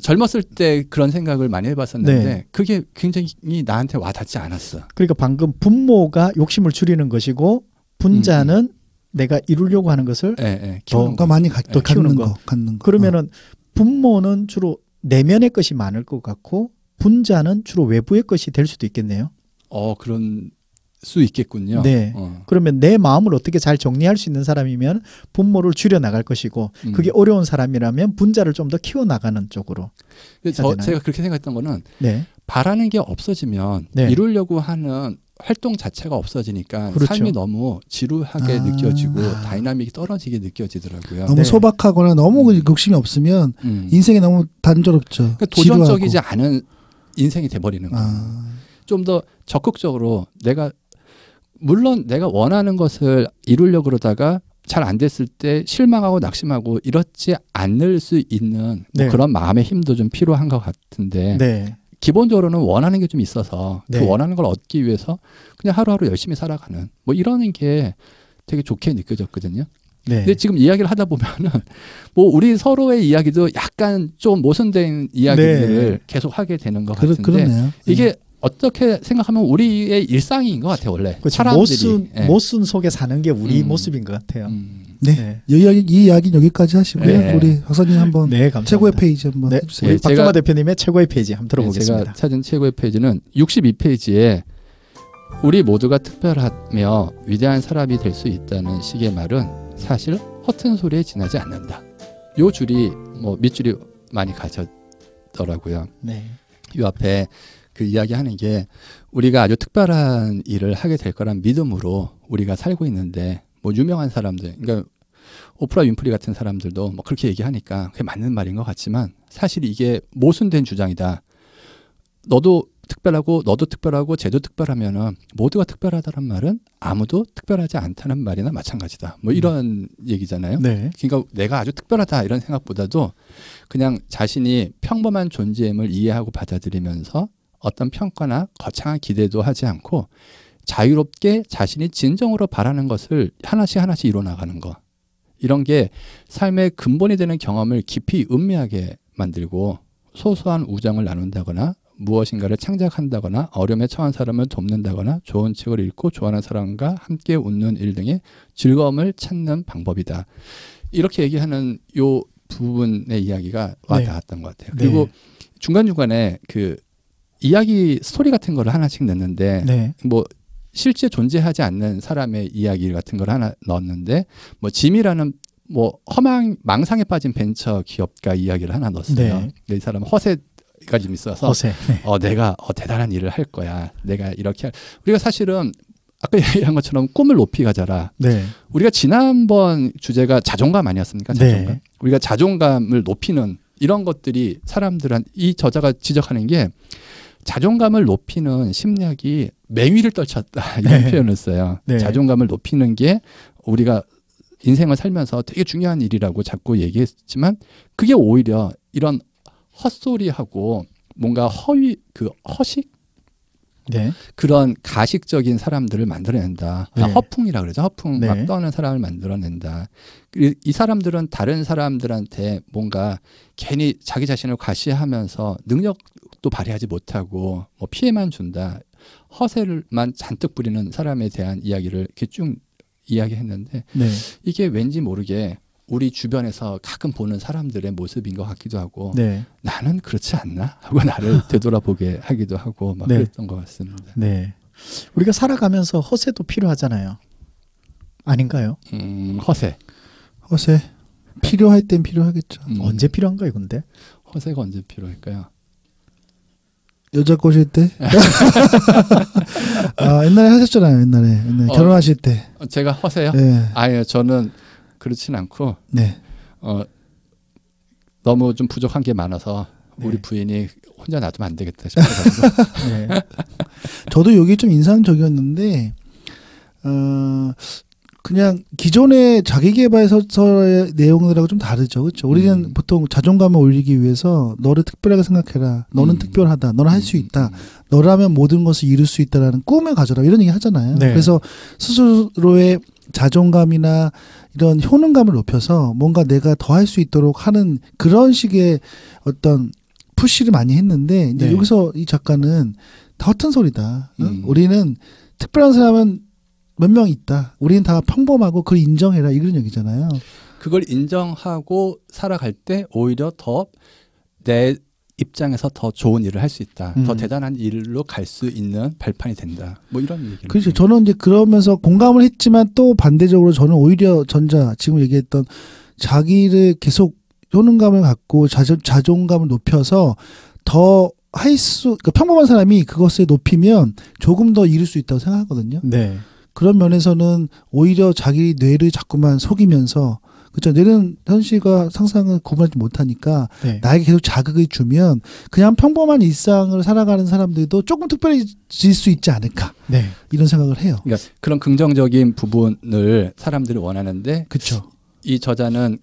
젊었을 때 그런 생각을 많이 해봤었는데 네. 그게 굉장히 나한테 와닿지 않았어. 그러니까 방금 분모가 욕심을 줄이는 것이고 분자는 내가 이루려고 하는 것을 예, 예, 더 키우는 더 거. 많이 더 키우는 거. 갖는 거. 그러면은 분모는 주로 내면의 것이 많을 것 같고 분자는 주로 외부의 것이 될 수도 있겠네요. 그런 수 있겠군요. 네. 그러면 내 마음을 어떻게 잘 정리할 수 있는 사람이면 분모를 줄여 나갈 것이고 그게 어려운 사람이라면 분자를 좀 더 키워 나가는 쪽으로. 제가 그렇게 생각했던 거는 네. 바라는 게 없어지면 네. 이루려고 하는 활동 자체가 없어지니까 그렇죠. 삶이 너무 지루하게 아. 느껴지고 다이나믹이 떨어지게 느껴지더라고요. 너무 네. 소박하거나 너무 욕심이 없으면 인생 인생이 너무 단조롭죠. 그러니까 도전적이지 않은 인생이 돼버리는 거예요. 좀 더 적극적으로 물론 내가 원하는 것을 이루려고 그러다가 잘 안 됐을 때 실망하고 낙심하고 이렇지 않을 수 있는 네. 그런 마음의 힘도 좀 필요한 것 같은데 네. 기본적으로는 원하는 게 좀 있어서 네. 그 원하는 걸 얻기 위해서 그냥 하루하루 열심히 살아가는 뭐 이러는 게 되게 좋게 느껴졌거든요. 네. 근데 지금 이야기를 하다 보면은 뭐 우리 서로의 이야기도 약간 좀 모순된 이야기들을 네. 계속 하게 되는 것 같은데 그러네요. 이게 어떻게 생각하면 우리의 일상인 것 같아요, 원래. 그렇죠. 사람들이. 모순 속에 사는 게 우리 음. 모습인 것 같아요. 네. 이 이야기는 여기까지 하시고요. 네. 우리 박사님 한번 네, 감사합니다. 최고의 페이지 한번 네, 해주세요. 우리 제가- 박정화 대표님의 최고의 페이지 한번 들어보겠습니다. 제가 찾은 최고의 페이지는 62페이지에 우리 모두가 특별하며 위대한 사람이 될 수 있다는 식의 말은 사실 허튼 소리에 지나지 않는다. 요 줄이 뭐 밑줄이 많이 가졌더라고요. 네. 요 앞에 그 이야기하는 게 우리가 아주 특별한 일을 하게 될 거란 믿음으로 우리가 살고 있는데 뭐 유명한 사람들, 그러니까 오프라 윈프리 같은 사람들도 뭐 그렇게 얘기하니까 그게 맞는 말인 것 같지만 사실 이게 모순된 주장이다. 너도 특별하고 쟤도 특별하면은 모두가 특별하다는 말은 아무도 특별하지 않다는 말이나 마찬가지다. 뭐 이런 얘기잖아요. 네. 그러니까 내가 아주 특별하다 이런 생각보다도 그냥 자신이 평범한 존재임을 이해하고 받아들이면서 어떤 평가나 거창한 기대도 하지 않고 자유롭게 자신이 진정으로 바라는 것을 하나씩 이뤄나가는 거. 이런 게 삶의 근본이 되는 경험을 깊이 음미하게 만들고 소소한 우정을 나눈다거나 무엇인가를 창작한다거나 어려움에 처한 사람을 돕는다거나 좋은 책을 읽고 좋아하는 사람과 함께 웃는 일 등의 즐거움을 찾는 방법이다. 이렇게 얘기하는 요 부분의 이야기가 와닿았던 것 같아요. 그리고 중간중간에 그 이야기 스토리 같은 거를 하나씩 넣는데 네. 뭐 실제 존재하지 않는 사람의 이야기 같은 걸 하나 넣었는데 뭐 짐이라는 뭐 망상에 빠진 벤처 기업가 이야기를 하나 넣었어요. 네. 근데 이 사람은 허세가 좀 있어서 허세. 네. 내가 대단한 일을 할 거야. 내가 이렇게 우리가 사실은 아까 얘기한 것처럼 꿈을 높이 가져라. 네. 우리가 지난번 주제가 자존감 아니었습니까? 자존감. 네. 우리가 자존감을 높이는 이런 것들이 이 저자가 지적하는 게 자존감을 높이는 심리학이 맹위를 떨쳤다 이런 네. 표현을 써요. 네. 자존감을 높이는 게 우리가 인생을 살면서 되게 중요한 일이라고 자꾸 얘기했지만 그게 오히려 이런 헛소리하고 뭔가 허식 네. 그런 가식적인 사람들을 만들어낸다. 네. 허풍이라 그러죠. 허풍 네. 막 떠는 사람을 만들어낸다. 이 사람들은 다른 사람들한테 뭔가 괜히 자기 자신을 과시하면서 능력도 발휘하지 못하고 뭐 피해만 준다. 허세를만 잔뜩 부리는 사람에 대한 이야기를 이렇게 쭉 이야기했는데 네. 이게 왠지 모르게 우리 주변에서 가끔 보는 사람들의 모습인 것 같기도 하고 네. 나는 그렇지 않나 하고 나를 되돌아보게 하기도 하고 막 네. 그랬던 것 같습니다. 네. 우리가 살아가면서 허세도 필요하잖아요. 아닌가요? 허세. 필요할 땐 필요하겠죠. 언제 필요한가요, 근데? 허세가 언제 필요할까요? 여자 꼬실 때? 옛날에 하셨잖아요. 옛날에 결혼하실 때. 제가 허세요? 네. 아예 저는 그렇진 않고 네. 너무 좀 부족한 게 많아서 우리 네. 부인이 혼자 놔두면 안 되겠다 싶어가지고 네. 저도 여기 좀 인상적이었는데 그냥 기존의 자기계발서의 내용들하고 좀 다르죠. 그렇죠? 우리는 보통 자존감을 올리기 위해서 너를 특별하게 생각해라. 너는 특별하다. 너는 할 수 있다. 너라면 모든 것을 이룰 수 있다라는 꿈을 가져라. 이런 얘기 하잖아요. 네. 그래서 스스로의 자존감이나 이런 효능감을 높여서 뭔가 내가 더 할 수 있도록 하는 그런 식의 어떤 푸시를 많이 했는데 이제 네. 여기서 이 작가는 다 허튼 소리다. 우리는 특별한 사람은 몇 명 있다. 우리는 다 평범하고 그걸 인정해라. 이런 얘기잖아요. 그걸 인정하고 살아갈 때 오히려 더 내 입장에서 더 좋은 일을 할 수 있다. 더 대단한 일로 갈 수 있는 발판이 된다. 뭐 이런 얘기를. 그렇죠. 저는 이제 그러면서 공감을 했지만 또 반대적으로 저는 오히려 전자 지금 얘기했던 자기를 계속 효능감을 갖고 자존감을 높여서 더 그러니까 평범한 사람이 그것을 높이면 조금 더 이룰 수 있다고 생각하거든요. 네. 그런 면에서는 오히려 자기 뇌를 자꾸만 속이면서 그렇죠. 뇌는 현실과 상상을 구분하지 못하니까 네. 나에게 계속 자극을 주면 그냥 평범한 일상을 살아가는 사람들도 조금 특별해질 수 있지 않을까. 네. 이런 생각을 해요. 그러니까 그런 긍정적인 부분을 사람들이 원하는데 그렇죠. 이 저자는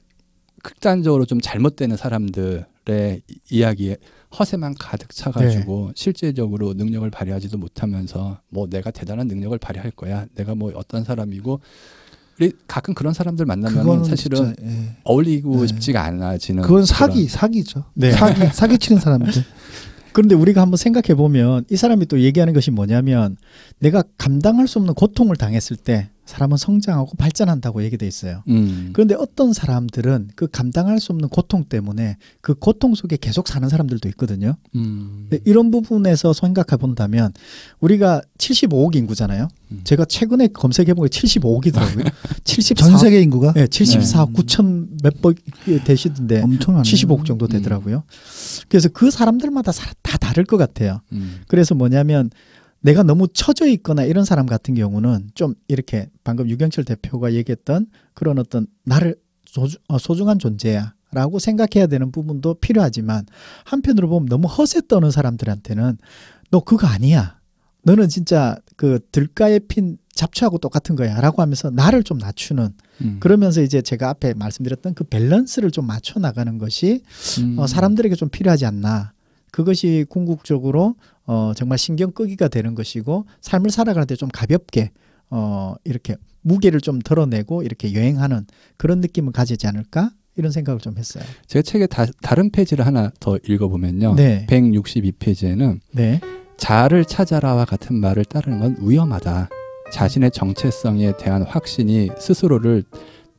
극단적으로 좀 잘못되는 사람들의 이야기에 허세만 가득 차가지고 실제적으로 능력을 발휘하지도 못하면서 뭐 내가 대단한 능력을 발휘할 거야. 내가 뭐 어떤 사람이고 우리 가끔 그런 사람들 만나면 사실은 진짜, 예. 어울리고 싶지가 않아지는. 그건 사기죠. 네. 사기치는 사람들. 그런데 우리가 한번 생각해 보면 이 사람이 또 얘기하는 것이 뭐냐면 내가 감당할 수 없는 고통을 당했을 때 사람은 성장하고 발전한다고 얘기돼 있어요. 그런데 어떤 사람들은 그 감당할 수 없는 고통 때문에 그 고통 속에 계속 사는 사람들도 있거든요. 근데 이런 부분에서 생각해 본다면 우리가 75억 인구잖아요. 제가 최근에 검색해 본 게 75억이더라고요. 74억, 전 세계 인구가? 네, 74억 9천 몇번 되시던데 엄청나네. 75억 정도 되더라고요. 그래서 그 사람들마다 다 다를 것 같아요. 그래서 뭐냐면 내가 너무 처져 있거나 이런 사람 같은 경우는 좀 이렇게 방금 유경철 대표가 얘기했던 그런 어떤 나를 소중한 존재야 라고 생각해야 되는 부분도 필요하지만 한편으로 보면 너무 허세 떠는 사람들한테는 너 그거 아니야. 너는 진짜 그 들가에 핀 잡초하고 똑같은 거야 라고 하면서 나를 좀 낮추는 그러면서 이제 제가 앞에 말씀드렸던 그 밸런스를 좀 맞춰 나가는 것이 사람들에게 좀 필요하지 않나. 그것이 궁극적으로 정말 신경 끄기가 되는 것이고 삶을 살아갈 때 좀 가볍게 이렇게 무게를 좀 덜어내고 이렇게 여행하는 그런 느낌을 가지지 않을까 이런 생각을 좀 했어요. 제가 책의 다른 페이지를 하나 더 읽어보면요. 네. 162페이지에는 네. 자아를 찾아라와 같은 말을 따르는 건 위험하다. 자신의 정체성에 대한 확신이 스스로를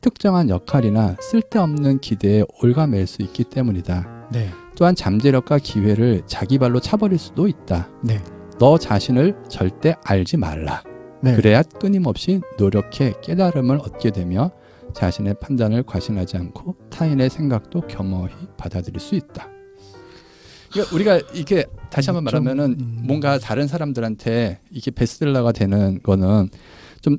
특정한 역할이나 쓸데없는 기대에 올가맬 수 있기 때문이다. 네. 또한 잠재력과 기회를 자기 발로 차버릴 수도 있다. 네. 너 자신을 절대 알지 말라. 네. 그래야 끊임없이 노력해 깨달음을 얻게 되며 자신의 판단을 과신하지 않고 타인의 생각도 겸허히 받아들일 수 있다. 그러니까 우리가 이렇게 다시 한번 말하면은 뭔가 다른 사람들한테 이게 베스트셀러가 되는 거는 좀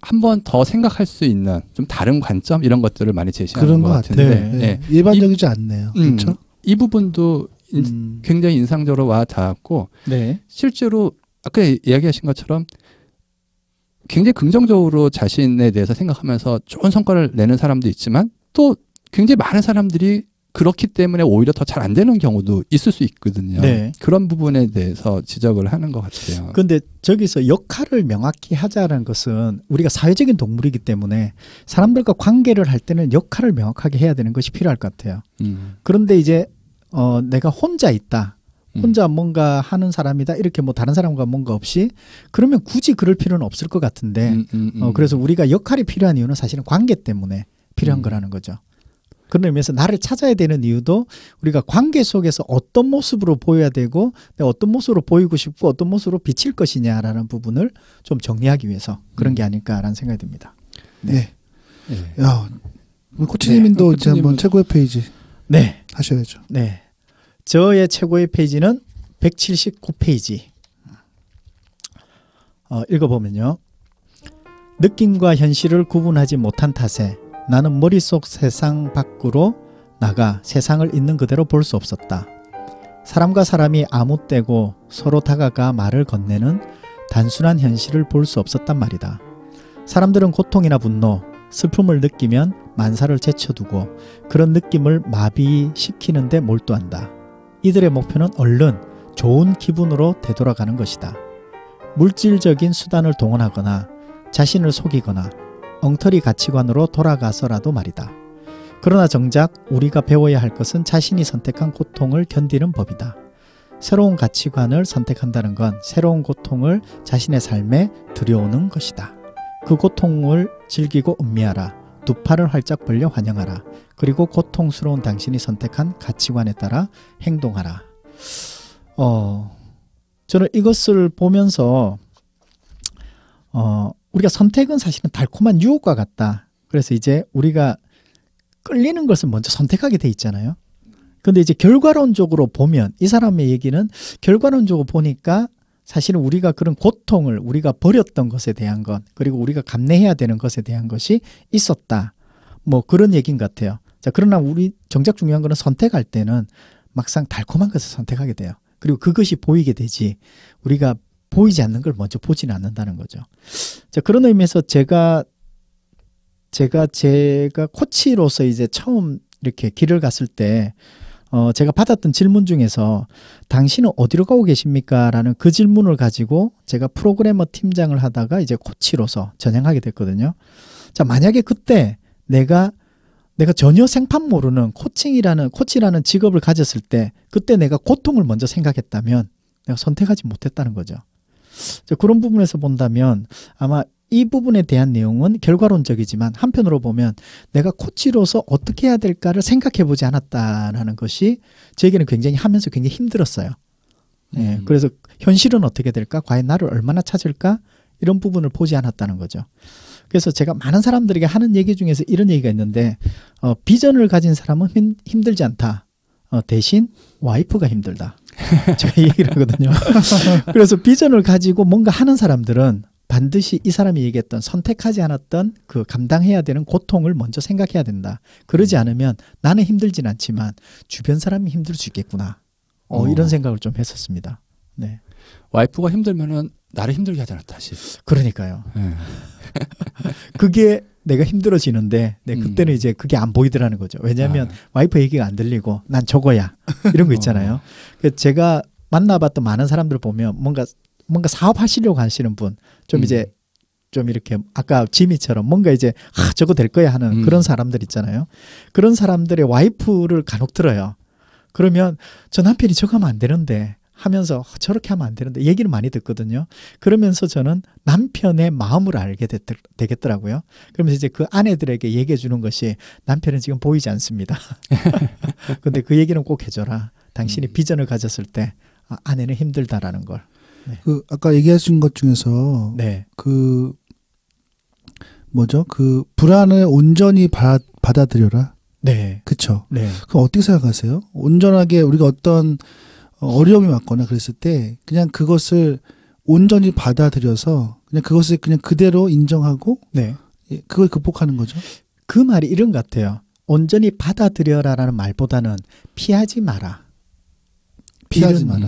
한 번 더 생각할 수 있는 좀 다른 관점 이런 것들을 많이 제시하는 그런 것 것 같은데 같아요. 네. 일반적이지 않네요. 그렇죠? 이 부분도 굉장히 인상적으로 와 닿았고 네. 실제로 아까 이야기하신 것처럼 굉장히 긍정적으로 자신에 대해서 생각하면서 좋은 성과를 내는 사람도 있지만 또 굉장히 많은 사람들이 그렇기 때문에 오히려 더 잘 안 되는 경우도 있을 수 있거든요. 네. 그런 부분에 대해서 지적을 하는 것 같아요. 그런데 저기서 역할을 명확히 하자는 것은 우리가 사회적인 동물이기 때문에 사람들과 관계를 할 때는 역할을 명확하게 해야 되는 것이 필요할 것 같아요. 그런데 이제 내가 혼자 있다. 혼자 뭔가 하는 사람이다. 이렇게 뭐 다른 사람과 뭔가 없이 그러면 굳이 그럴 필요는 없을 것 같은데 그래서 우리가 역할이 필요한 이유는 사실은 관계 때문에 필요한 거라는 거죠. 그런 의미에서 나를 찾아야 되는 이유도 우리가 관계 속에서 어떤 모습으로 보여야 되고 내가 어떤 모습으로 보이고 싶고 어떤 모습으로 비칠 것이냐라는 부분을 좀 정리하기 위해서 그런 게 아닐까라는 생각이 듭니다. 네. 야, 코치님도 이제 한번 최고의 페이지 네. 하셔야죠. 네. 저의 최고의 페이지는 179페이지. 읽어보면요. 느낌과 현실을 구분하지 못한 탓에 나는 머릿속 세상 밖으로 나가 세상을 있는 그대로 볼 수 없었다. 사람과 사람이 아무 때고 서로 다가가 말을 건네는 단순한 현실을 볼 수 없었단 말이다. 사람들은 고통이나 분노, 슬픔을 느끼면 만사를 제쳐두고 그런 느낌을 마비시키는 데 몰두한다. 이들의 목표는 얼른 좋은 기분으로 되돌아가는 것이다. 물질적인 수단을 동원하거나 자신을 속이거나 엉터리 가치관으로 돌아가서라도 말이다. 그러나 정작 우리가 배워야 할 것은 자신이 선택한 고통을 견디는 법이다. 새로운 가치관을 선택한다는 건 새로운 고통을 자신의 삶에 들여오는 것이다. 그 고통을 즐기고 음미하라. 두 팔을 활짝 벌려 환영하라. 그리고 고통스러운 당신이 선택한 가치관에 따라 행동하라. 저는 이것을 보면서 우리가 선택은 사실은 달콤한 유혹과 같다. 그래서 이제 우리가 끌리는 것을 먼저 선택하게 돼 있잖아요. 근데 이제 결과론적으로 보면 이 사람의 얘기는 결과론적으로 보니까 사실은 우리가 그런 고통을 우리가 버렸던 것에 대한 것 그리고 우리가 감내해야 되는 것에 대한 것이 있었다. 뭐 그런 얘기인 것 같아요. 자, 그러나 우리 정작 중요한 거는 선택할 때는 막상 달콤한 것을 선택하게 돼요. 그리고 그것이 보이게 되지 우리가 보이지 않는 걸 먼저 보지는 않는다는 거죠. 자, 그런 의미에서 제가 코치로서 이제 처음 이렇게 길을 갔을 때 제가 받았던 질문 중에서 당신은 어디로 가고 계십니까? 라는 그 질문을 가지고 제가 프로그래머 팀장을 하다가 이제 코치로서 전향하게 됐거든요. 자, 만약에 그때 내가 전혀 생판 모르는 코치라는 직업을 가졌을 때 그때 내가 고통을 먼저 생각했다면 내가 선택하지 못했다는 거죠. 자, 그런 부분에서 본다면 아마 이 부분에 대한 내용은 결과론적이지만 한편으로 보면 내가 코치로서 어떻게 해야 될까를 생각해 보지 않았다는 것이 저에게는 굉장히 하면서 굉장히 힘들었어요. 예, 그래서 현실은 어떻게 될까? 과연 나를 얼마나 찾을까? 이런 부분을 보지 않았다는 거죠. 그래서 제가 많은 사람들에게 하는 얘기 중에서 이런 얘기가 있는데 비전을 가진 사람은 힘들지 않다. 대신 와이프가 힘들다. 제가 이 얘기를 하거든요. 그래서 비전을 가지고 뭔가 하는 사람들은 반드시 이 사람이 얘기했던 선택하지 않았던 그 감당해야 되는 고통을 먼저 생각해야 된다. 그러지 않으면 나는 힘들진 않지만 주변 사람이 힘들 수 있겠구나. 이런 생각을 좀 했었습니다. 네. 와이프가 힘들면은 나를 힘들게 하잖아, 다시. 그러니까요. 네. 그게 내가 힘들어지는데 그때는 이제 그게 안 보이더라는 거죠. 왜냐하면 와이프 얘기가 안 들리고 난 저거야. 이런 거 있잖아요. 제가 만나봤던 많은 사람들 보면 뭔가 사업하시려고 하시는 분, 좀 이제 좀 이렇게 아까 지미처럼 뭔가 이제 저거 될 거야 하는 그런 사람들 있잖아요. 그런 사람들의 와이프를 간혹 들어요. 그러면 저 남편이 저거 하면 안 되는데 하면서 저렇게 하면 안 되는데 얘기를 많이 듣거든요. 그러면서 저는 남편의 마음을 알게 되겠더라고요. 그러면서 이제 그 아내들에게 얘기해 주는 것이 남편은 지금 보이지 않습니다. 근데 그 얘기는 꼭 해줘라. 당신이 비전을 가졌을 때 아내는 힘들다라는 걸. 네. 그 아까 얘기하신 것 중에서 네. 그 불안을 온전히 받아들여라. 네. 그렇죠. 네. 그럼 어떻게 생각하세요? 온전하게 우리가 어떤 어려움이 왔거나 그랬을 때 그냥 그것을 온전히 받아들여서 그냥 그것을 그냥 그대로 인정하고 네. 그걸 극복하는 거죠. 그 말이 이런 것 같아요. 온전히 받아들여라라는 말보다는 피하지 마라.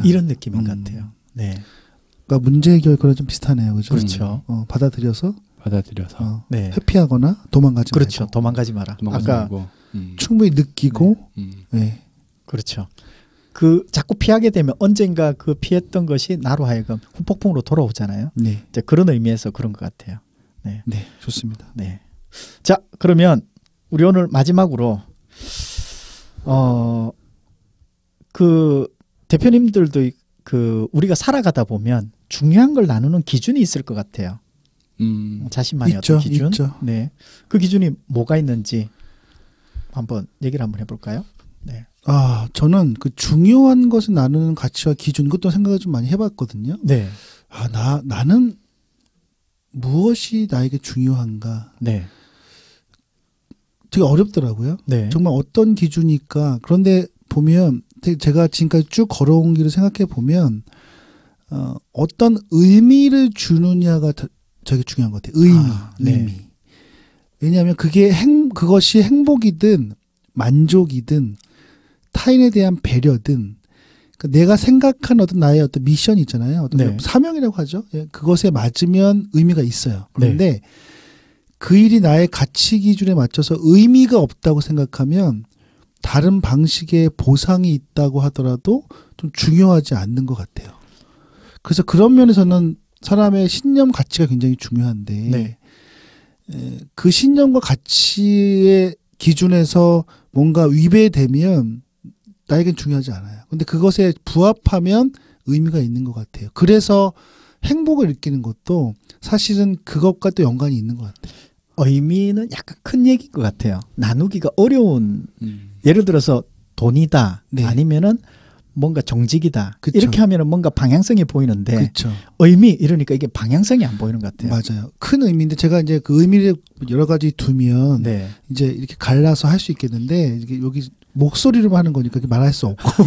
이런 느낌인 것 같아요. 네. 그러니까 문제 해결 그런 좀 비슷하네요, 그죠? 그렇죠. 받아들여서 네. 회피하거나 도망가지 그렇죠. 말고. 도망가지 마라. 아까 충분히 느끼고, 네. 그렇죠. 자꾸 피하게 되면 언젠가 그 피했던 것이 나로 하여금 후폭풍으로 돌아오잖아요. 네. 이제 그런 의미에서 그런 것 같아요. 네. 네, 좋습니다. 네. 자, 그러면 우리 오늘 마지막으로 그 대표님들도 우리가 살아가다 보면 중요한 걸 나누는 기준이 있을 것 같아요. 자신만의 있죠, 어떤 기준. 있죠. 네. 그 기준이 뭐가 있는지 한번 얘기를 한번 해볼까요? 네. 저는 그 중요한 것을 나누는 가치와 기준, 그것도 생각을 좀 많이 해봤거든요. 네. 나는 무엇이 나에게 중요한가. 네. 되게 어렵더라고요. 네. 정말 어떤 기준일까. 그런데 보면 제가 지금까지 쭉 걸어온 길을 생각해 보면 어떤 의미를 주느냐가 되게 중요한 것 같아요. 의미. 왜냐하면 그것이 행복이든 만족이든 타인에 대한 배려든 그러니까 내가 생각한 어떤 나의 어떤 미션이 있잖아요. 어떤 사명이라고 하죠. 그것에 맞으면 의미가 있어요. 그런데 그 일이 나의 가치 기준에 맞춰서 의미가 없다고 생각하면 다른 방식의 보상이 있다고 하더라도 좀 중요하지 않는 것 같아요. 그래서 그런 면에서는 사람의 신념 가치가 굉장히 중요한데 네. 그 신념과 가치의 기준에서 뭔가 위배되면 나에겐 중요하지 않아요. 근데 그것에 부합하면 의미가 있는 것 같아요. 그래서 행복을 느끼는 것도 사실은 그것과 또 연관이 있는 것 같아요. 의미는 약간 큰 얘기인 것 같아요. 나누기가 어려운 예를 들어서 돈이다 네. 아니면은 뭔가 정직이다 그쵸. 이렇게 하면은 뭔가 방향성이 보이는데 그렇죠. 의미 이러니까 이게 방향성이 안 보이는 것 같아요. 맞아요. 큰 의미인데 제가 이제 그 의미를 여러 가지 두면 네. 이제 이렇게 갈라서 할 수 있겠는데 이게 여기 목소리로만 하는 거니까 말할 수 없고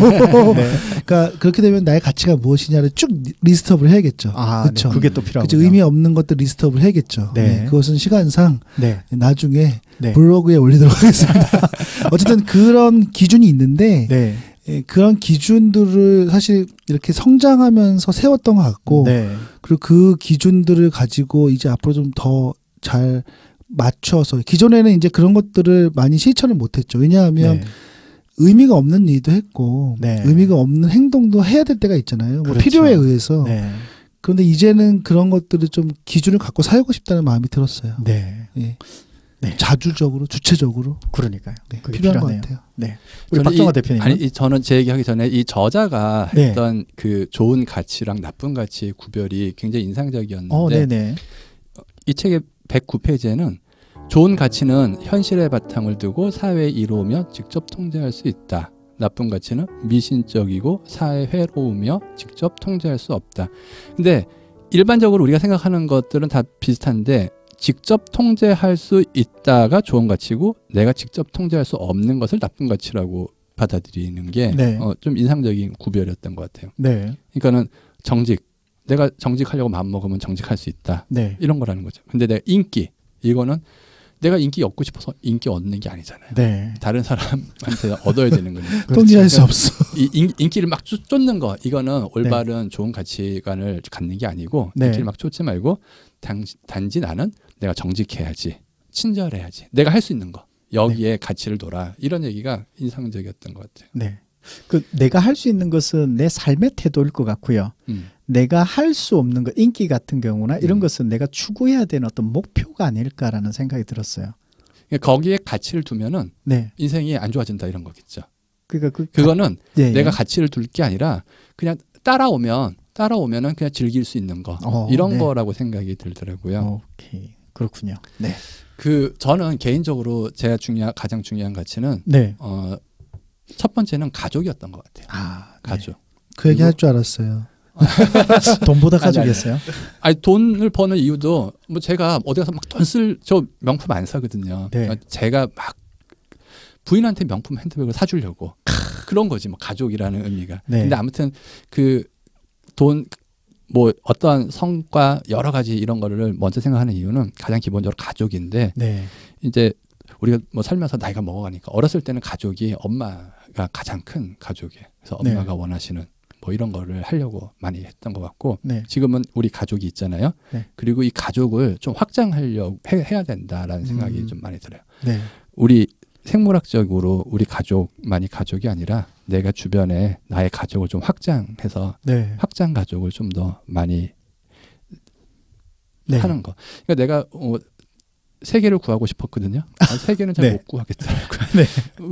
네. 그러니까 그렇게 되면 나의 가치가 무엇이냐를 쭉 리스트업을 해야겠죠. 아, 그렇죠. 네. 그게 또 필요하군요. 그렇죠. 의미 없는 것들 리스트업을 해야겠죠. 네. 그것은 시간상 네. 나중에 네. 블로그에 올리도록 하겠습니다. 어쨌든 그런 기준이 있는데 네. 그런 기준들을 사실 이렇게 성장하면서 세웠던 것 같고 네. 그리고 그 기준들을 가지고 이제 앞으로 좀 더 잘 맞춰서 기존에는 이제 그런 것들을 많이 실천을 못했죠. 왜냐하면 네. 의미가 없는 일도 했고 네. 의미가 없는 행동도 해야 될 때가 있잖아요. 뭐 그렇죠. 필요에 의해서. 네. 그런데 이제는 그런 것들을 좀 기준을 갖고 살고 싶다는 마음이 들었어요. 네. 예. 네. 자주적으로 주체적으로 그러니까요. 네, 그게 필요한 필요하네요. 것 같아요. 네. 우리 박정화 대표님. 아니 저는 제 얘기하기 전에 이 저자가 네. 했던 그 좋은 가치랑 나쁜 가치의 구별이 굉장히 인상적이었는데 네네. 이 책의 109페이지에는 좋은 가치는 현실의 바탕을 두고 사회에 이로우며 직접 통제할 수 있다. 나쁜 가치는 미신적이고 사회 회로우며 직접 통제할 수 없다. 근데 일반적으로 우리가 생각하는 것들은 다 비슷한데 직접 통제할 수 있다가 좋은 가치고 내가 직접 통제할 수 없는 것을 나쁜 가치라고 받아들이는 게 네. 좀 인상적인 구별이었던 것 같아요. 네. 그러니까는 정직, 내가 정직하려고 마음먹으면 정직할 수 있다. 네. 이런 거라는 거죠. 근데 내가 인기, 이거는 내가 인기 얻고 싶어서 인기 얻는 게 아니잖아요. 네. 다른 사람한테 얻어야 되는 거니까. 통제할 수 없어. 이 인기를 막 쫓는 거, 이거는 올바른 좋은 가치관을 갖는 게 아니고 네. 인기를 막 쫓지 말고 단지 나는 내가 정직해야지, 친절해야지, 내가 할 수 있는 거 여기에 가치를 둬라. 이런 얘기가 인상적이었던 것 같아요. 네. 그 내가 할 수 있는 것은 내 삶의 태도일 것 같고요. 내가 할 수 없는 것, 인기 같은 경우나 이런 것은 내가 추구해야 되는 어떤 목표가 아닐까라는 생각이 들었어요. 그러니까 거기에 가치를 두면은 네. 인생이 안 좋아진다 이런 거겠죠. 그러니까 그거는 예, 내가 예. 가치를 둘 게 아니라 그냥 따라오면은 그냥 즐길 수 있는 거 이런 네. 거라고 생각이 들더라고요. 오케이. 그렇군요. 네. 저는 개인적으로 제가 가장 중요한 가치는 네. 첫 번째는 가족이었던 것 같아요. 아, 가족. 그 얘기 할 줄 알았어요. 돈보다 아니, 가족이었어요? 아니 돈을 버는 이유도 뭐 제가 어디 가서 막 돈 저 명품 안 사거든요. 네. 그러니까 제가 막 부인한테 명품 핸드백을 사주려고 그런 거지 뭐 가족이라는 의미가. 네. 근데 아무튼 그 돈 뭐 어떠한 성과 여러 가지 이런 거를 먼저 생각하는 이유는 가장 기본적으로 가족인데 네. 이제 우리가 뭐 살면서 나이가 먹어가니까 어렸을 때는 가족이 엄마가 가장 큰 가족이에요. 그래서 네. 엄마가 원하시는 뭐 이런 거를 하려고 많이 했던 것 같고 네. 지금은 우리 가족이 있잖아요. 네. 그리고 이 가족을 좀 확장하려고 해야 된다라는 생각이 좀 많이 들어요. 네. 우리 생물학적으로 우리 가족만이 가족이 아니라 내가 주변에 나의 가족을 좀 확장해서 네. 확장 가족을 좀 더 많이 네. 하는 거. 그러니까 내가 세계를 구하고 싶었거든요. 세계는 잘 네. 못 구하겠더라고요. 네.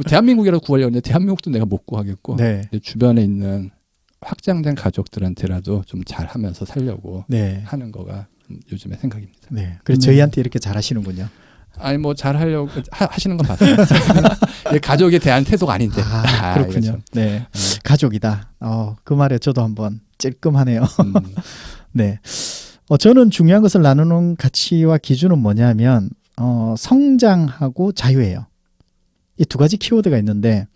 대한민국이라도 구하려고 했는데 대한민국도 내가 못 구하겠고 네. 내 주변에 있는 확장된 가족들한테라도 좀 잘하면서 살려고 네. 하는 거가 요즘의 생각입니다. 네. 그래서 저희한테 이렇게 잘하시는군요. 아니 뭐 잘하려고 하시는 건 맞아요. 가족에 대한 태도가 아닌데. 그렇군요. 이거 참. 네. 가족이다. 그 말에 저도 한번 찔끔하네요. 네. 저는 중요한 것을 나누는 가치와 기준은 뭐냐면 성장하고 자유예요. 이 두 가지 키워드가 있는데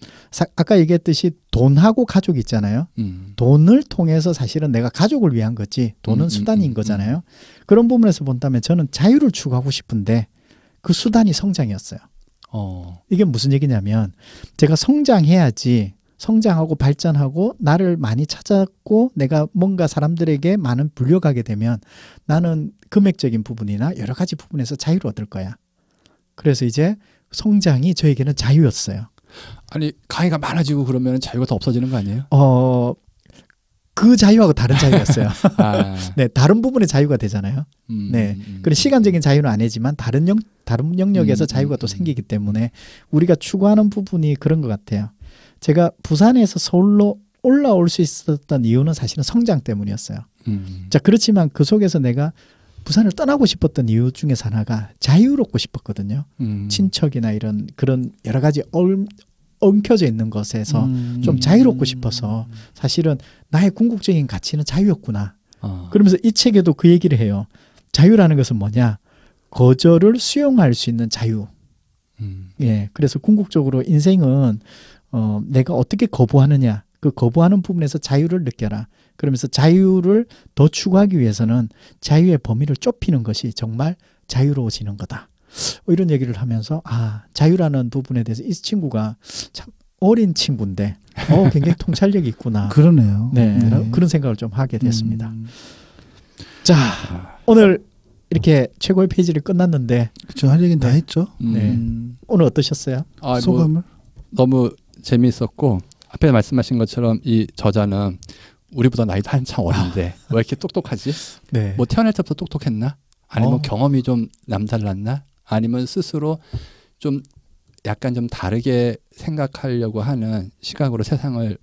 아까 얘기했듯이 돈하고 가족이 있잖아요. 돈을 통해서 사실은 내가 가족을 위한 거지 돈은 수단인 거잖아요. 그런 부분에서 본다면 저는 자유를 추구하고 싶은데 그 수단이 성장이었어요. 이게 무슨 얘기냐면 제가 성장해야지 성장하고 발전하고 나를 많이 찾았고 내가 뭔가 사람들에게 많은 불려가게 되면 나는 금액적인 부분이나 여러 가지 부분에서 자유를 얻을 거야. 그래서 이제 성장이 저에게는 자유였어요. 아니 강의가 많아지고 그러면 자유가 더 없어지는 거 아니에요? 그 자유하고 다른 자유였어요. 아. 네, 다른 부분의 자유가 되잖아요. 네, 그런 시간적인 자유는 아니지만 다른 영역에서 자유가 또 생기기 때문에 우리가 추구하는 부분이 그런 것 같아요. 제가 부산에서 서울로 올라올 수 있었던 이유는 사실은 성장 때문이었어요. 자, 그렇지만 그 속에서 내가 부산을 떠나고 싶었던 이유 중에서 하나가 자유롭고 싶었거든요. 친척이나 이런 그런 여러 가지 엉켜져 있는 것에서 좀 자유롭고 싶어서 사실은 나의 궁극적인 가치는 자유였구나. 그러면서 이 책에도 그 얘기를 해요. 자유라는 것은 뭐냐? 거절을 수용할 수 있는 자유. 예, 그래서 궁극적으로 인생은 내가 어떻게 거부하느냐. 그 거부하는 부분에서 자유를 느껴라. 그러면서 자유를 더 추구하기 위해서는 자유의 범위를 좁히는 것이 정말 자유로워지는 거다. 이런 얘기를 하면서 자유라는 부분에 대해서 이 친구가 참 어린 친구인데 굉장히 통찰력이 있구나. 그러네요. 네, 그런 생각을 좀 하게 됐습니다. 자, 오늘 이렇게 최고의 페이지를 끝났는데 그렇죠. 할 얘기는 다 했죠. 네. 오늘 어떠셨어요? 소감을? 너무 재미있었고 앞에 말씀하신 것처럼 이 저자는 우리보다 나이도 한참 어린데 왜 이렇게 똑똑하지? 네. 뭐 태어날 때부터 똑똑했나? 아니면 경험이 좀 남달랐나? 아니면 스스로 좀 약간 좀 다르게 생각하려고 하는 시각으로 세상을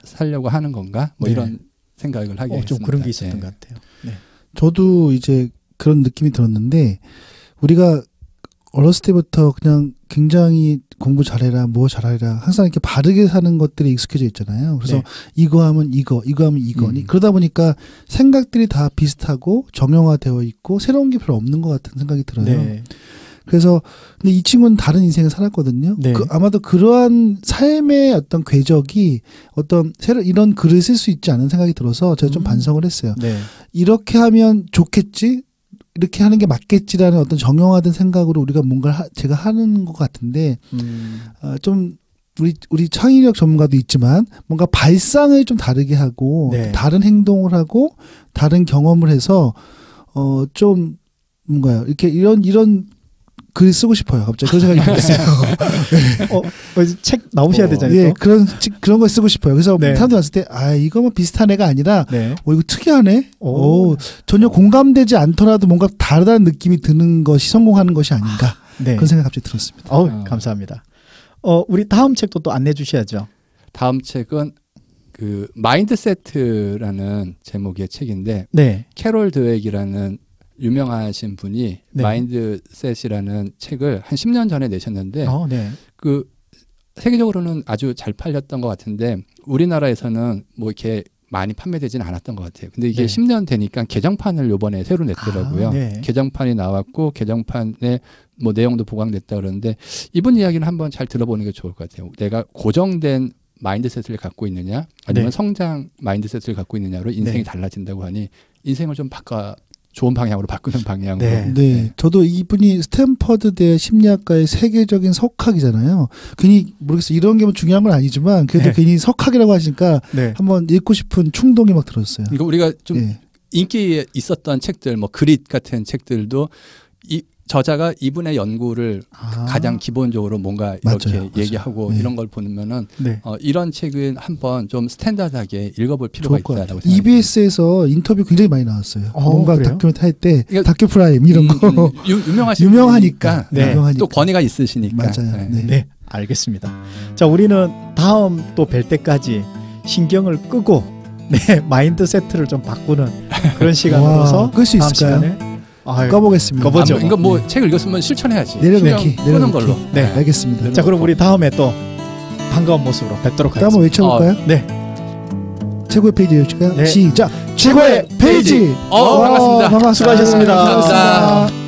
살려고 하는 건가? 뭐 이런 생각을 하게 했습니다. 좀 그런 게 있었던 것 같아요. 네. 저도 이제 그런 느낌이 들었는데 우리가 어렸을 때부터 그냥 굉장히 공부 잘해라, 뭐 잘해라 항상 이렇게 바르게 사는 것들이 익숙해져 있잖아요. 그래서 이거 하면 이거 하면 이거. 그러다 보니까 생각들이 다 비슷하고 정형화되어 있고 새로운 게 별로 없는 것 같은 생각이 들어요. 네. 그래서 근데 이 친구는 다른 인생을 살았거든요. 네. 아마도 그러한 삶의 어떤 궤적이 어떤 이런 글을 쓸 수 있지 않은 생각이 들어서 제가 좀 반성을 했어요. 네. 이렇게 하면 좋겠지? 이렇게 하는 게 맞겠지라는 어떤 정형화된 생각으로 우리가 뭔가를 제가 하는 것 같은데 좀 우리 창의력 전문가도 있지만 뭔가 발상을 좀 다르게 하고 다른 행동을 하고 다른 경험을 해서 좀 뭔가요? 이렇게 이런 글 쓰고 싶어요. 갑자기 그런 생각이 들었어요. 책 나오셔야 되잖아요. 예, 그런 거 쓰고 싶어요. 그래서 사람들이 왔을 때 이거 뭐 비슷한 애가 아니라 이거 특이하네. 전혀 공감되지 않더라도 뭔가 다르다는 느낌이 드는 것이 성공하는 것이 아닌가. 그런 생각이 갑자기 들었습니다. 감사합니다. 우리 다음 책도 또 안내해 주셔야죠. 다음 책은 그 마인드세트라는 제목의 책인데 캐롤 드웨기라는 유명하신 분이 마인드셋이라는 책을 한 10년 전에 내셨는데 그 세계적으로는 아주 잘 팔렸던 것 같은데 우리나라에서는 뭐 이렇게 많이 판매되지는 않았던 것 같아요. 근데 이게 10년 되니까 개정판을 요번에 새로 냈더라고요. 개정판이 나왔고 개정판에 뭐 내용도 보강됐다 그러는데 이분 이야기는 한번 잘 들어보는 게 좋을 것 같아요. 내가 고정된 마인드셋을 갖고 있느냐 아니면 성장 마인드셋을 갖고 있느냐로 인생이 달라진다고 하니 인생을 좀 좋은 방향으로 바꾸는 방향으로. 저도 이분이 스탠퍼드대 심리학과의 세계적인 석학이잖아요. 괜히 모르겠어요. 이런 게 뭐 중요한 건 아니지만 그래도 괜히 석학이라고 하시니까 한번 읽고 싶은 충동이 막 들었어요. 그러니까 우리가 좀 인기 있었던 책들, 뭐 그릿 같은 책들도 이 저자가 이분의 연구를 가장 기본적으로 뭔가 이렇게 얘기하고 이런 걸 보면은 이런 책은 한번 좀 스탠다드하게 읽어볼 필요가 있다라고 생각합니다. EBS에서 인터뷰 굉장히 많이 나왔어요. 뭔가 다큐멘터리 할 때 다큐프라임 이런 거 유명하니까 또 권위가 있으시니까. 맞아요. 알겠습니다. 자, 우리는 다음 또 뵐 때까지 신경을 끄고 마인드세트를 좀 바꾸는 그런 시간으로서 끌 수 있을까요? 꺼보겠습니다. 이거 뭐 책을 읽었으면 실천해야지. 내려놓기. 끄는 걸로. 알겠습니다. 자, 그럼 우리 다음에 또 반가운 모습으로 뵙도록 하겠습니다. 한번 외쳐볼까요? 최고의 페이지 열실까요? 시작. 최고의 페이지. 반갑습니다. 수고하셨습니다. 감사합니다.